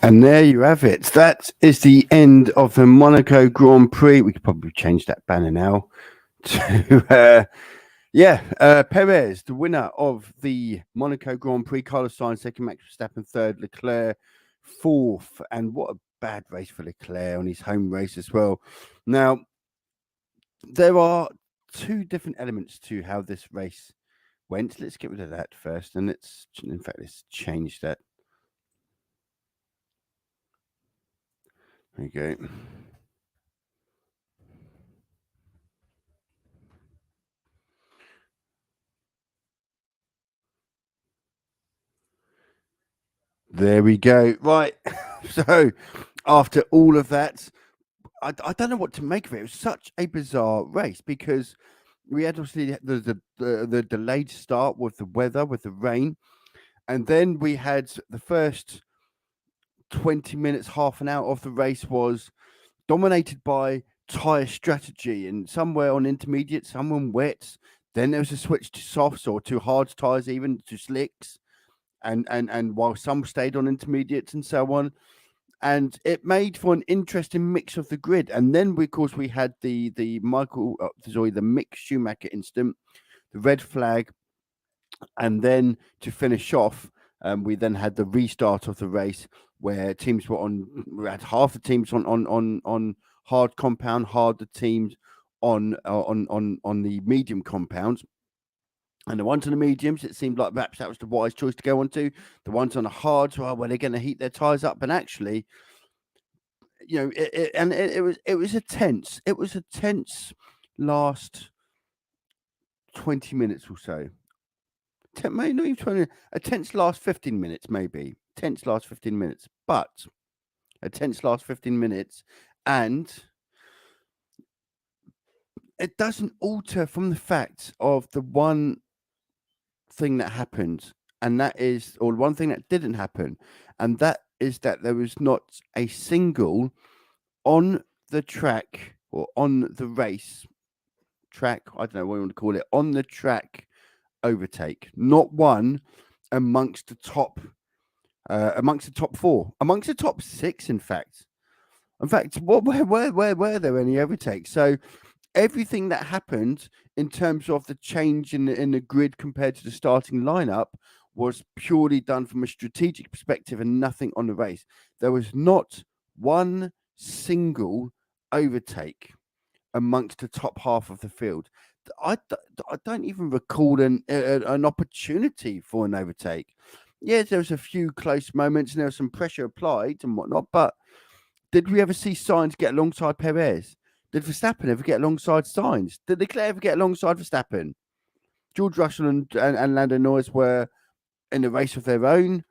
And there you have it. That is the end of the Monaco Grand Prix. We could probably change that banner now to Perez, the winner of the Monaco Grand Prix. Carlos Sainz second, Max Verstappen third, Leclerc fourth. And what a bad race for Leclerc on his home race as well. Now, there are two different elements to how this race went. Let's get rid of that first, and let's change that. There you go. There we go. Right. So, after all of that, I don't know what to make of it. It was such a bizarre race because we had obviously the delayed start with the weather, with the rain, and then we had the first 20 minutes, half an hour of the race was dominated by tyre strategy, and somewhere on intermediate, somewhere on wets. Then there was a switch to softs or to hard tyres, even to slicks, and while some stayed on intermediates and so on. And it made for an interesting mix of the grid. And then, of course, we had the Mick Schumacher incident, the red flag, and then to finish off, we then had the restart of the race where teams were on. We had half the teams on hard compound, half the teams on the medium compounds. And the ones on the mediums, it seemed like perhaps that was the wise choice to go on to. The ones on the hards, well, they're going to heat their tires up. And actually, it was a tense last 20 minutes or so. Maybe not even 20, a tense last 15 minutes, maybe. Tense last 15 minutes. But a tense last 15 minutes. And it doesn't alter from the fact of the one thing that happened, and that is, or one thing that didn't happen, and that is that there was not a single on the track or on the race track, I don't know what you want to call it, on the track overtake. Not one amongst the top four, amongst the top six, in fact. Where were there any overtakes? So everything that happened in terms of the change in the grid compared to the starting lineup was purely done from a strategic perspective and nothing on the race. There was not one single overtake amongst the top half of the field. I don't even recall an opportunity for an overtake. Yes, there was a few close moments and there was some pressure applied and whatnot, but did we ever see Sainz get alongside Perez? Did Verstappen ever get alongside Sainz? Did Leclerc ever get alongside Verstappen? George Russell and Lando Norris were in a race of their own.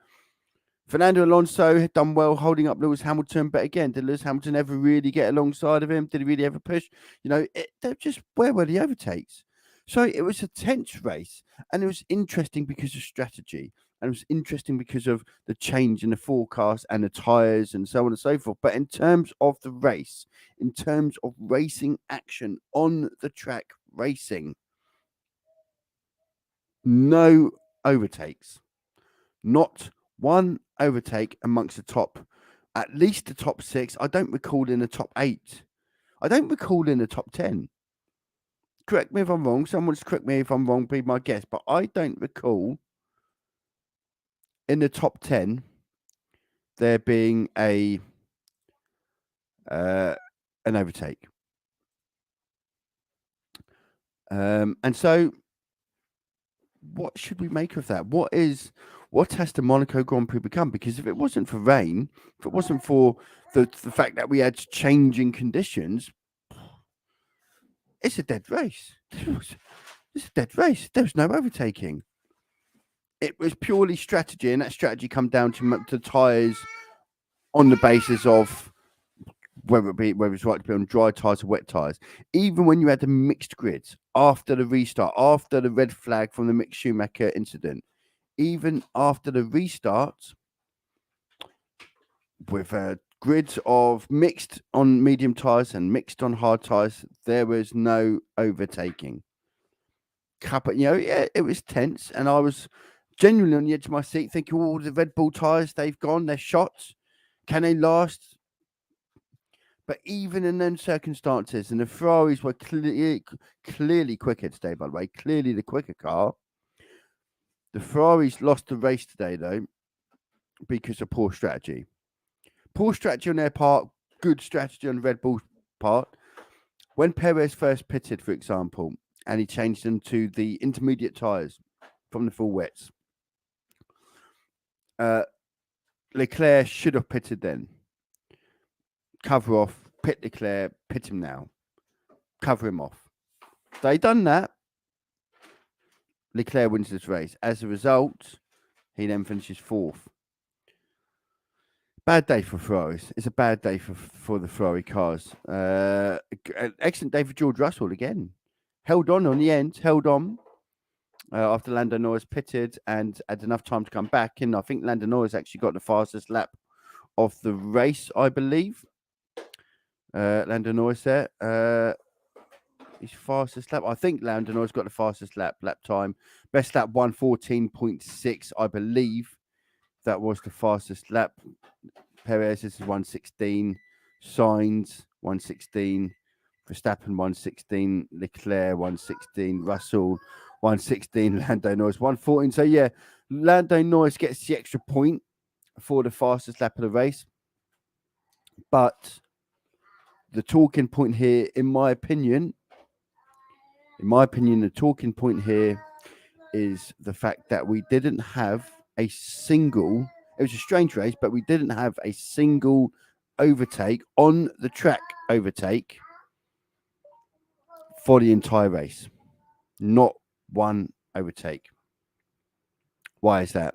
Fernando Alonso had done well holding up Lewis Hamilton, but again, did Lewis Hamilton ever really get alongside of him? Did he really ever push? Where were the overtakes? So it was a tense race, and it was interesting because of strategy, and it was interesting because of the change in the forecast and the tyres and so on and so forth. But in terms of the race, in terms of racing action on the track racing, no overtakes. Not one overtake amongst the top, at least the top six. I don't recall in the top 8. I don't recall in the top 10. Correct me if I'm wrong. Someone's correct me if I'm wrong, be my guess. But I don't recall in the top 10 there being an overtake. And so what should we make of that? What has the Monaco Grand Prix become? Because if it wasn't for rain, if it wasn't for the fact that we had changing conditions, it's a dead race. It's a dead race. There was no overtaking. It was purely strategy, and that strategy come down to tyres on the basis of whether it's right to be on dry tyres or wet tyres. Even when you had the mixed grids after the restart, after the red flag from the Mick Schumacher incident, even after the restart, with grids of mixed on medium tyres and mixed on hard tyres, there was no overtaking. It was tense, and I was genuinely on the edge of my seat thinking, the Red Bull tyres, they've gone, they're shot. Can they last? But even in those circumstances, and the Ferraris were clearly quicker today, by the way, clearly the quicker car. The Ferraris lost the race today, though, because of poor strategy. Poor strategy on their part, good strategy on Red Bull's part. When Perez first pitted, for example, and he changed them to the intermediate tyres from the full wets, Leclerc should have pitted then. Cover off, pit Leclerc, pit him now. Cover him off. They done that. Leclerc wins this race. As a result, he then finishes fourth. Bad day for Ferraris. It's a bad day for the Ferrari cars. Excellent day for George Russell again. Held on the end, held on after Lando Norris pitted and had enough time to come back. And I think Lando Norris actually got the fastest lap of the race, I believe. Lando Norris there. His fastest lap. I think Lando Norris got the fastest lap time. Best lap 1:14.6, I believe. That was the fastest lap. Perez, this is 1:16. Sainz, 1:16. Verstappen, 1:16. Leclerc, 1:16. Russell, 1:16. Lando Norris, 1:14. So, yeah, Lando Norris gets the extra point for the fastest lap of the race. But the talking point here, in my opinion, the talking point here is the fact that we didn't have a single, it was a strange race, but we didn't have a single overtake on the track overtake for the entire race. Not one overtake. Why is that?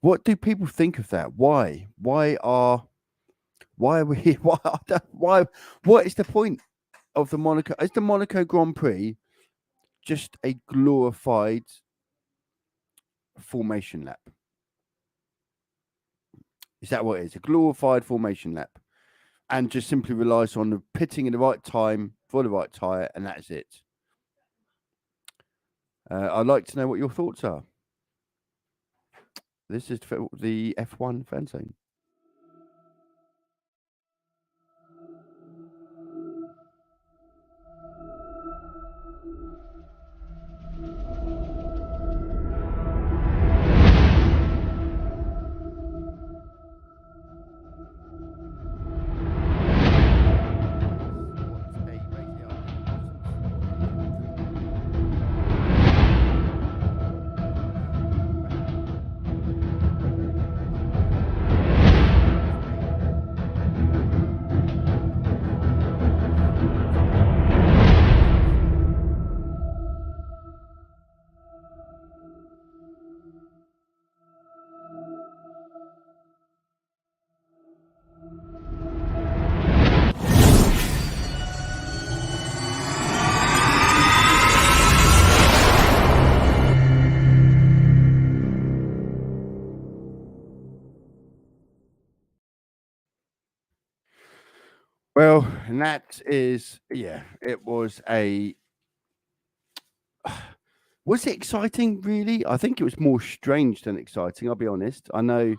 What do people think of that? Why are we what is the point of the Monaco? Is the Monaco Grand Prix just a glorified formation lap? Is that what it is? A glorified formation lap, and just simply relies on the pitting in the right time for the right tyre, and that is it. I'd like to know what your thoughts are. This is the F1 fan zone. Well, and that is, yeah, it was a. Was it exciting, really? I think it was more strange than exciting, I'll be honest. I know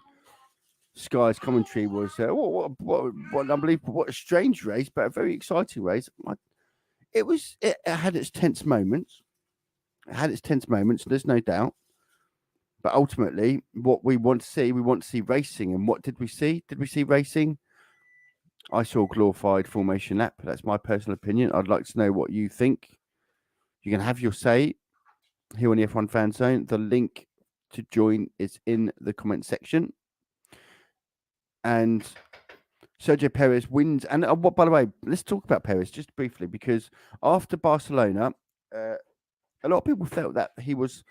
Sky's commentary was, what unbelievable, what a strange race, but a very exciting race. It had its tense moments. There's no doubt. But ultimately, what we want to see racing. And what did we see? Did we see racing? I saw glorified formation lap. That's my personal opinion. I'd like to know what you think. You can have your say here on the F1 Fan Zone. The link to join is in the comment section. And Sergio Perez wins. And by the way, let's talk about Perez just briefly, because after Barcelona, a lot of people felt that he was.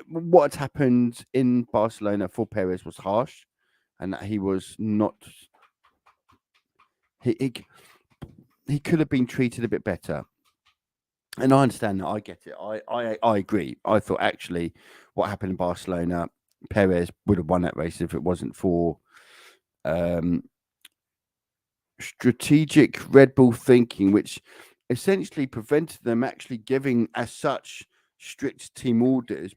What had happened in Barcelona for Perez was harsh, and that he was not. He could have been treated a bit better. And I understand that. I get it. I agree. I thought actually what happened in Barcelona, Perez would have won that race if it wasn't for strategic Red Bull thinking, which essentially prevented them actually giving as such strict team orders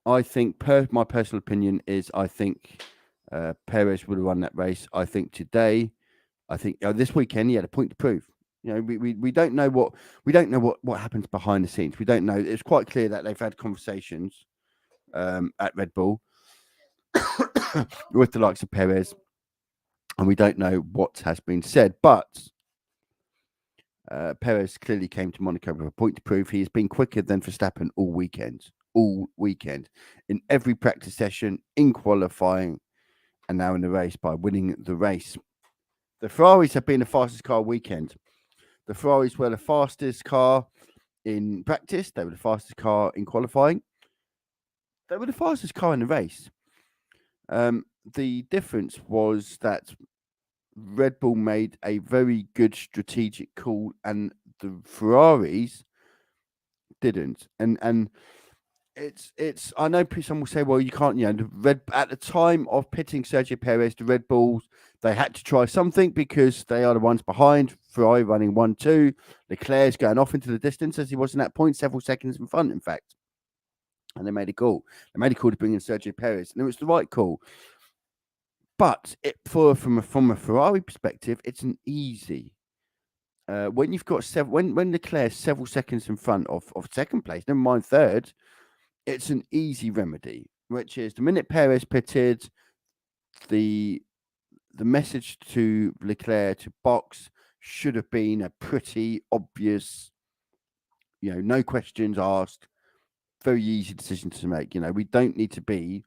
I think, my personal opinion is, I think Perez would have won that race. I think today, this weekend he had a point to prove. We don't know what happens behind the scenes. We don't know. It's quite clear that they've had conversations at Red Bull with the likes of Perez, and we don't know what has been said. But Perez clearly came to Monaco with a point to prove. He has been quicker than Verstappen all weekend, in every practice session, in qualifying, and now in the race by winning the race. The Ferraris have been the fastest car all weekend. The Ferraris were the fastest car in practice. They were the fastest car in qualifying. They were the fastest car in the race. The difference was that Red Bull made a very good strategic call, and the Ferraris didn't. And it's. I know some will say, well, you can't. At the time of pitting Sergio Perez, the Red Bulls, they had to try something because they are the ones behind. Ferrari running 1-2. Leclerc's going off into the distance as he was in that point, several seconds in front, in fact. And they made a call. They made a call to bring in Sergio Perez, and it was the right call. But from a Ferrari perspective, it's an easy. When you've got when Leclerc's several seconds in front of second place, never mind third, it's an easy remedy, which is the minute Perez pitted, the message to Leclerc to box should have been a pretty obvious, no questions asked, very easy decision to make. We don't need to be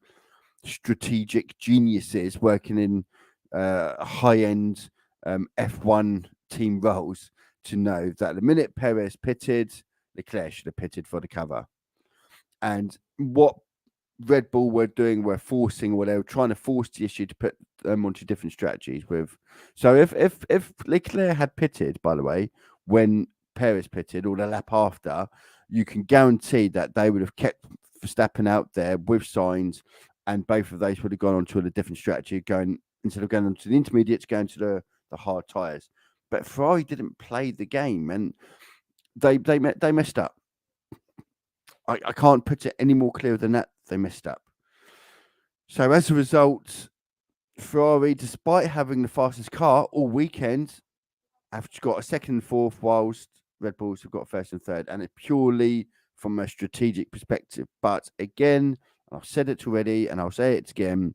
strategic geniuses working in high-end F1 team roles to know that the minute Perez pitted, Leclerc should have pitted for the cover. And what Red Bull were doing, were trying to force the issue to put them onto different strategies with. So if Leclerc had pitted, by the way, when Perez pitted or the lap after, you can guarantee that they would have kept Verstappen out there with signs, and both of those would have gone onto a different strategy, instead of going onto the intermediates, going to the hard tyres. But Ferrari didn't play the game, and they messed up. I can't put it any more clear than that. They messed up. So as a result, Ferrari, despite having the fastest car all weekend, have got a second and fourth, whilst Red Bulls have got first and third, and it's purely from a strategic perspective. But again, I've said it already, and I'll say it again,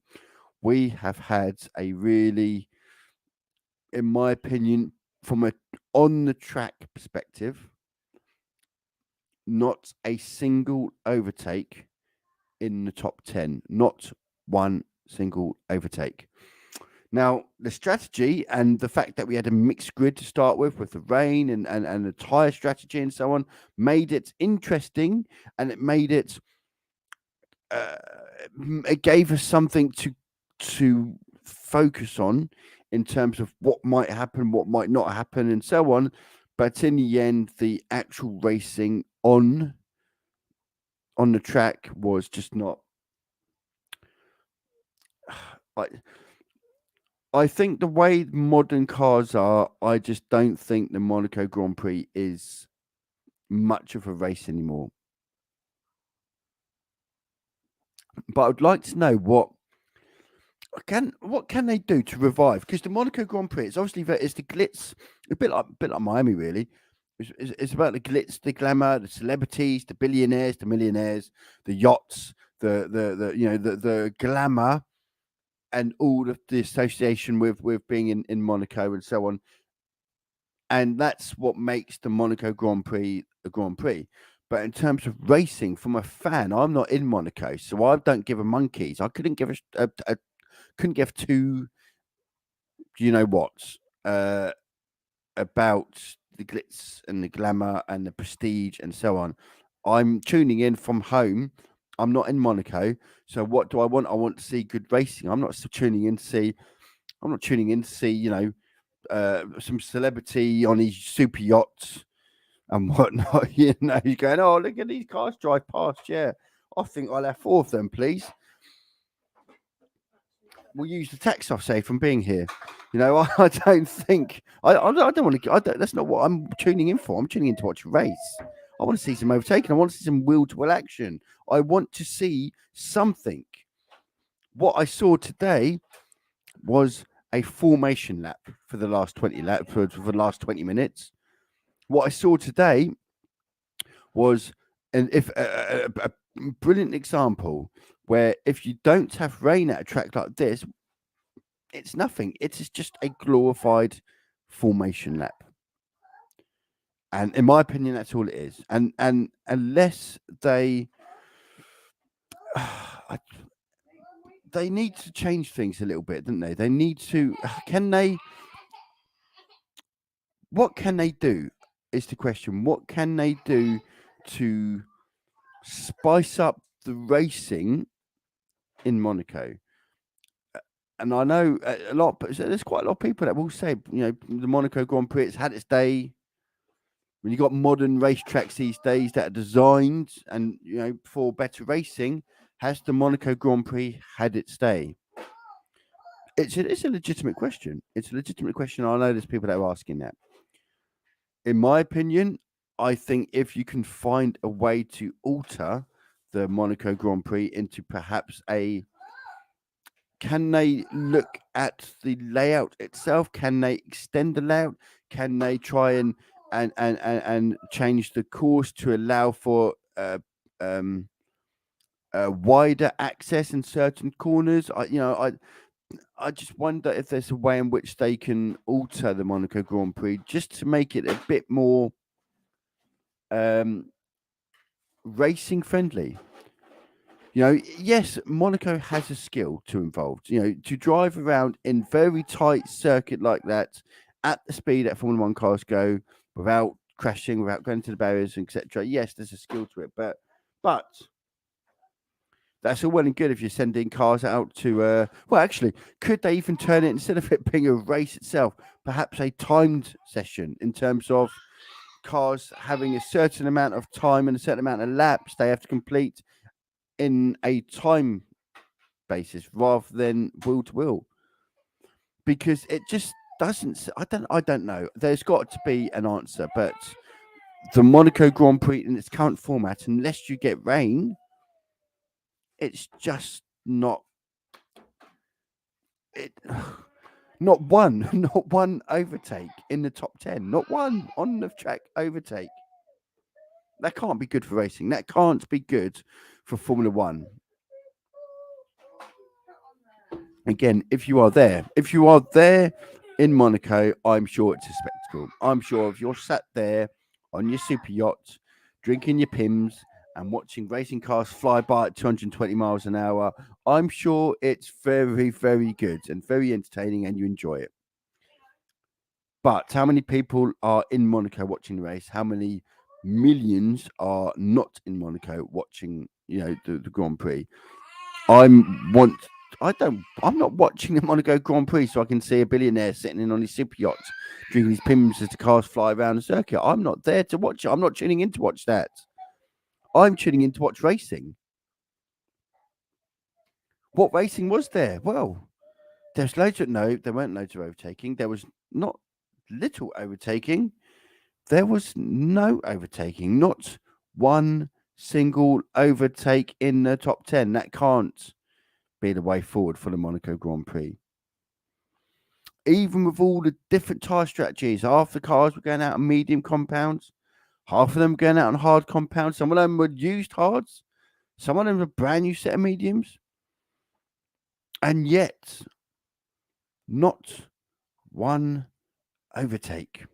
we have had a really, in my opinion, from a on-the-track perspective, not a single overtake in the top 10. Not one single overtake. Now, the strategy and the fact that we had a mixed grid to start with the rain and the tyre strategy and so on, made it interesting, and it made it, it gave us something to focus on in terms of what might happen, what might not happen, and so on. But in the end, the actual racing on the track was just not. I think the way modern cars are, I just don't think the Monaco Grand Prix is much of a race anymore. But I'd like to know what can they do to revive? Because the Monaco Grand Prix, it's obviously it's the glitz, a bit like Miami, really. It's about the glitz, the glamour, the celebrities, the billionaires, the millionaires, the yachts, the glamour, and all of the association with being in Monaco and so on. And that's what makes the Monaco Grand Prix a Grand Prix. But in terms of racing, from a fan, I'm not in Monaco, so I don't give a monkeys. I couldn't give couldn't give two, about the glitz and the glamour and the prestige and so on. I'm tuning in from home. I'm not in Monaco. So what do I want? I want to see good racing. I'm not tuning in to see, some celebrity on his super yachts and whatnot. He's going, oh, look at these cars drive past. Yeah, I think I'll have 4 of them, please. We'll use the tax off, say, from being here. I don't think I don't want to. That's not what I'm tuning in for. I'm tuning in to watch a race. I want to see some overtaking. I want to see some wheel-to-wheel action. I want to see something. What I saw today was a formation lap for the last 20 lap for the last 20 minutes. What I saw today was a brilliant example where if you don't have rain at a track like this, it's nothing. It is just a glorified formation lap. And in my opinion, that's all it is. And unless they they need to change things a little bit, don't they? They need to. What can they do? Is the question. What can they do to spice up the racing in Monaco? And I know a lot, but there's quite a lot of people that will say, the Monaco Grand Prix, it's had its day. When you got modern racetracks these days that are designed and for better racing, has the Monaco Grand Prix had its day? It's a legitimate question. It's a legitimate question. I know there's people that are asking that. In my opinion, I think if you can find a way to alter the Monaco Grand Prix into perhaps can they look at the layout itself? Can they extend the layout? Can they try and change the course to allow for wider access in certain corners? I just wonder if there's a way in which they can alter the Monaco Grand Prix just to make it a bit more racing friendly. Yes, Monaco has a skill to involve. To drive around in very tight circuit like that at the speed that Formula One cars go without crashing, without going to the barriers, etc. Yes, there's a skill to it, but that's all well and good if you're sending cars out to. Well, actually, could they even turn it, instead of it being a race itself, perhaps a timed session in terms of cars having a certain amount of time and a certain amount of laps they have to complete in a time basis rather than wheel to wheel, because it just doesn't. I don't know. There's got to be an answer, but the Monaco Grand Prix in its current format, unless you get rain, it's just not. Not one overtake in the top 10. Not one on the track overtake. That can't be good for racing. That can't be good for Formula One. Again, if you are there in Monaco, I'm sure it's a spectacle. I'm sure if you're sat there on your super yacht, drinking your Pims and watching racing cars fly by at 220 miles an hour, I'm sure it's very, very good and very entertaining and you enjoy it. But how many people are in Monaco watching the race? How many millions are not in Monaco watching, the Grand Prix? I'm not watching the Monaco Grand Prix so I can see a billionaire sitting in on his super yacht, drinking his Pims as the cars fly around the circuit. I'm not there to watch it. I'm not tuning in to watch that. I'm tuning in to watch racing. What racing was there? Well, there's loads of there weren't loads of overtaking. There was not little overtaking. There was no overtaking. Not one single overtake in the top 10. That can't be the way forward for the Monaco Grand Prix. Even with all the different tyre strategies, half the cars were going out on medium compounds, half of them were going out on hard compounds. Some of them were used hards, some of them were a brand new set of mediums, and yet not one overtake.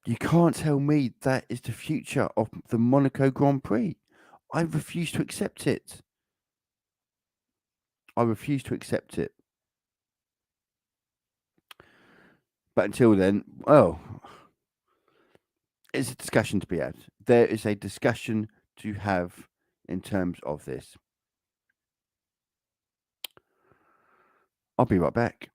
You can't tell me that is the future of the Monaco Grand Prix. I refuse to accept it. I refuse to accept it. But until then, well, it's a discussion to be had. There is a discussion to have in terms of this. I'll be right back.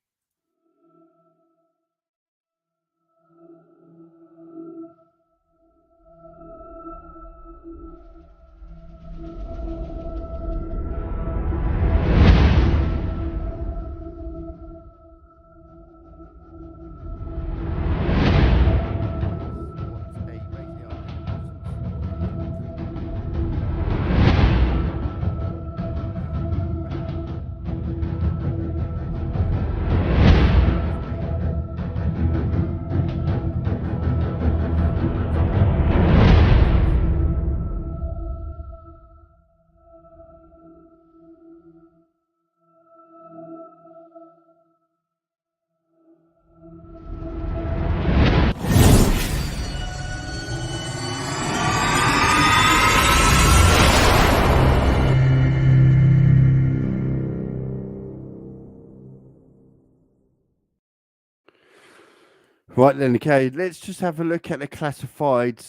Right then, okay, let's just have a look at the classified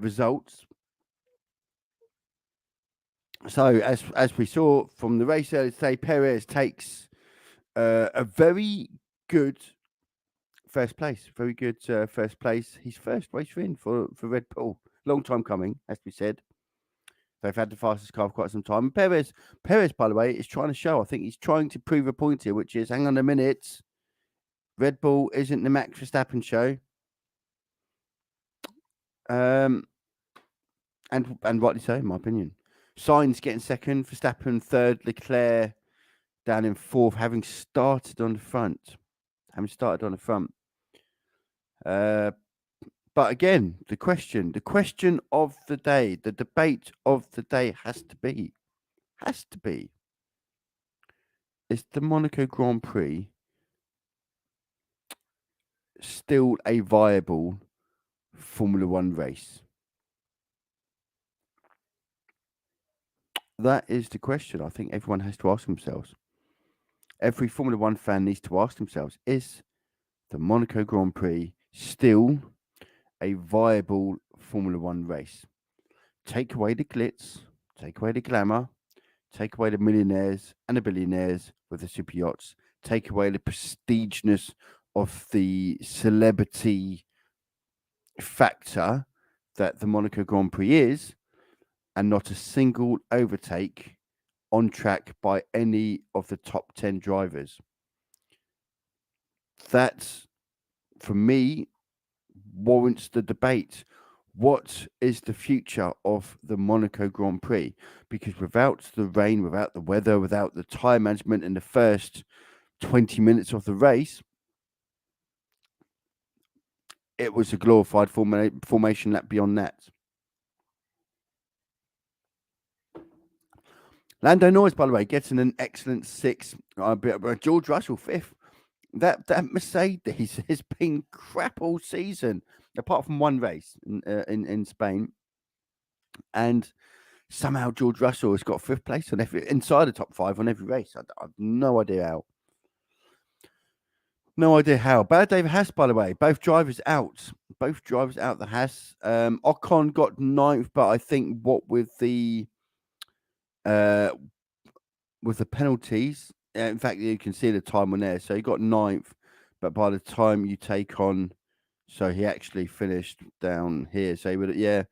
results. So, as we saw from the race earlier today, Perez takes a very good first place. Very good first place. His first race win for Red Bull. Long time coming, as we said. They've had the fastest car for quite some time. And Perez, by the way, is trying to show. I think he's trying to prove a point here, which is, hang on a minute, Red Bull isn't the Max Verstappen show. And rightly so, in my opinion. Sainz getting second, Verstappen third, Leclerc down in fourth, having started on the front. But again, the question of the day, the debate of the day has to be, is the Monaco Grand Prix still a viable Formula One race? That is the question I think everyone has to ask themselves. Every Formula One fan needs to ask themselves, is the Monaco Grand Prix still a viable Formula One race? Take away the glitz, take away the glamour, take away the millionaires and the billionaires with the super yachts, take away the prestigeness of the celebrity factor that the Monaco Grand Prix is, and not a single overtake on track by any of the top 10 drivers. That, for me, warrants the debate. What is the future of the Monaco Grand Prix? Because without the rain, without the weather, without the time management in the first 20 minutes of the race, it was a glorified formation lap beyond that. Lando Norris, by the way, getting an excellent sixth. George Russell, fifth. That Mercedes has been crap all season, apart from one race in Spain. And somehow George Russell has got fifth place on inside the top five on every race. I have no idea how. No idea how. Bad David Haas, by the way. Both drivers out. The Haas. Ocon got ninth, but I think what with the penalties, in fact, you can see the time on there. So he got ninth, but by the time you take on, so he actually finished down here. So he would, yeah.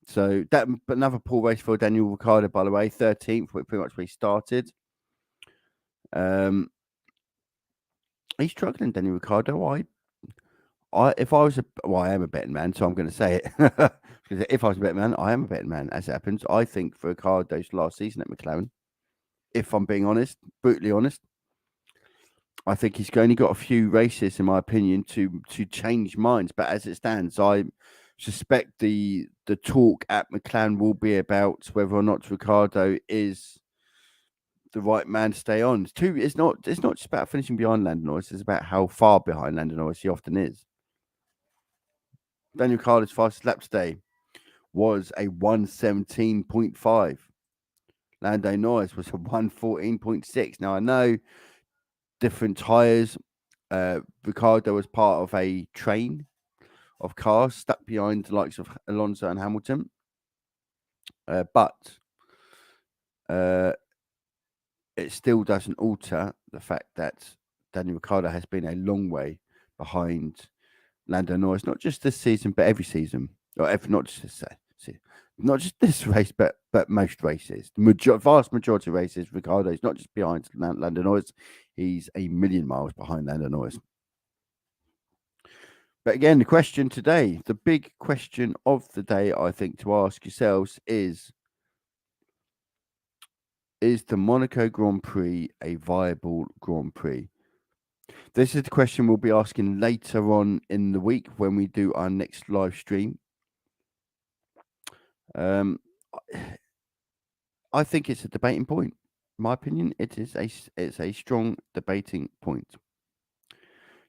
So that, but another poor race for Daniel Ricciardo, by the way, 13th, pretty much where he started. He's struggling, Daniel Ricciardo. I am a betting man, so I'm going to say it. If I was a betting man, I am a betting man. As it happens, I think for Ricciardo's last season at McLaren, if I'm being honest, brutally honest, I think he's only got a few races, in my opinion, to change minds. But as it stands, I suspect the talk at McLaren will be about whether or not Ricciardo is the right man to stay on. It's not just about finishing behind Lando Norris. It's about how far behind Lando Norris he often is. Daniel Ricciardo's fastest lap today was a 1:17.5. Lando Norris was a 1:14.6. Now I know different tyres. Ricciardo was part of a train of cars stuck behind the likes of Alonso and Hamilton. But it still doesn't alter the fact that Daniel Ricciardo has been a long way behind Lando Norris, not just this season, but every season. Or not just this race, but most races. The vast majority of races, Ricciardo is not just behind Lando Norris, he's a million miles behind Lando Norris. But again, the question today, the big question of the day, I think, to ask yourselves is the Monaco Grand Prix a viable Grand Prix? This is the question we'll be asking later on in the week when we do our next live stream. I think it's a debating point. In my opinion, it's a strong debating point.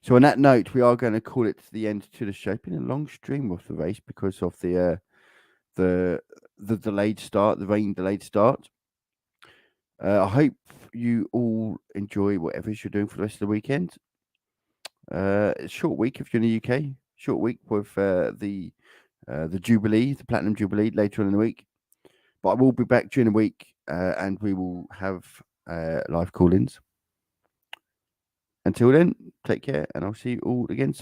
So on that note, we are going to call it to the end to the show. It's been a long stream of the race because of the delayed start, the rain delayed start. I hope you all enjoy whatever you're doing for the rest of the weekend. Short week if you're in the UK. Short week with the Jubilee, the Platinum Jubilee, later on in the week. But I will be back during the week, and we will have live call-ins. Until then, take care, and I'll see you all again soon.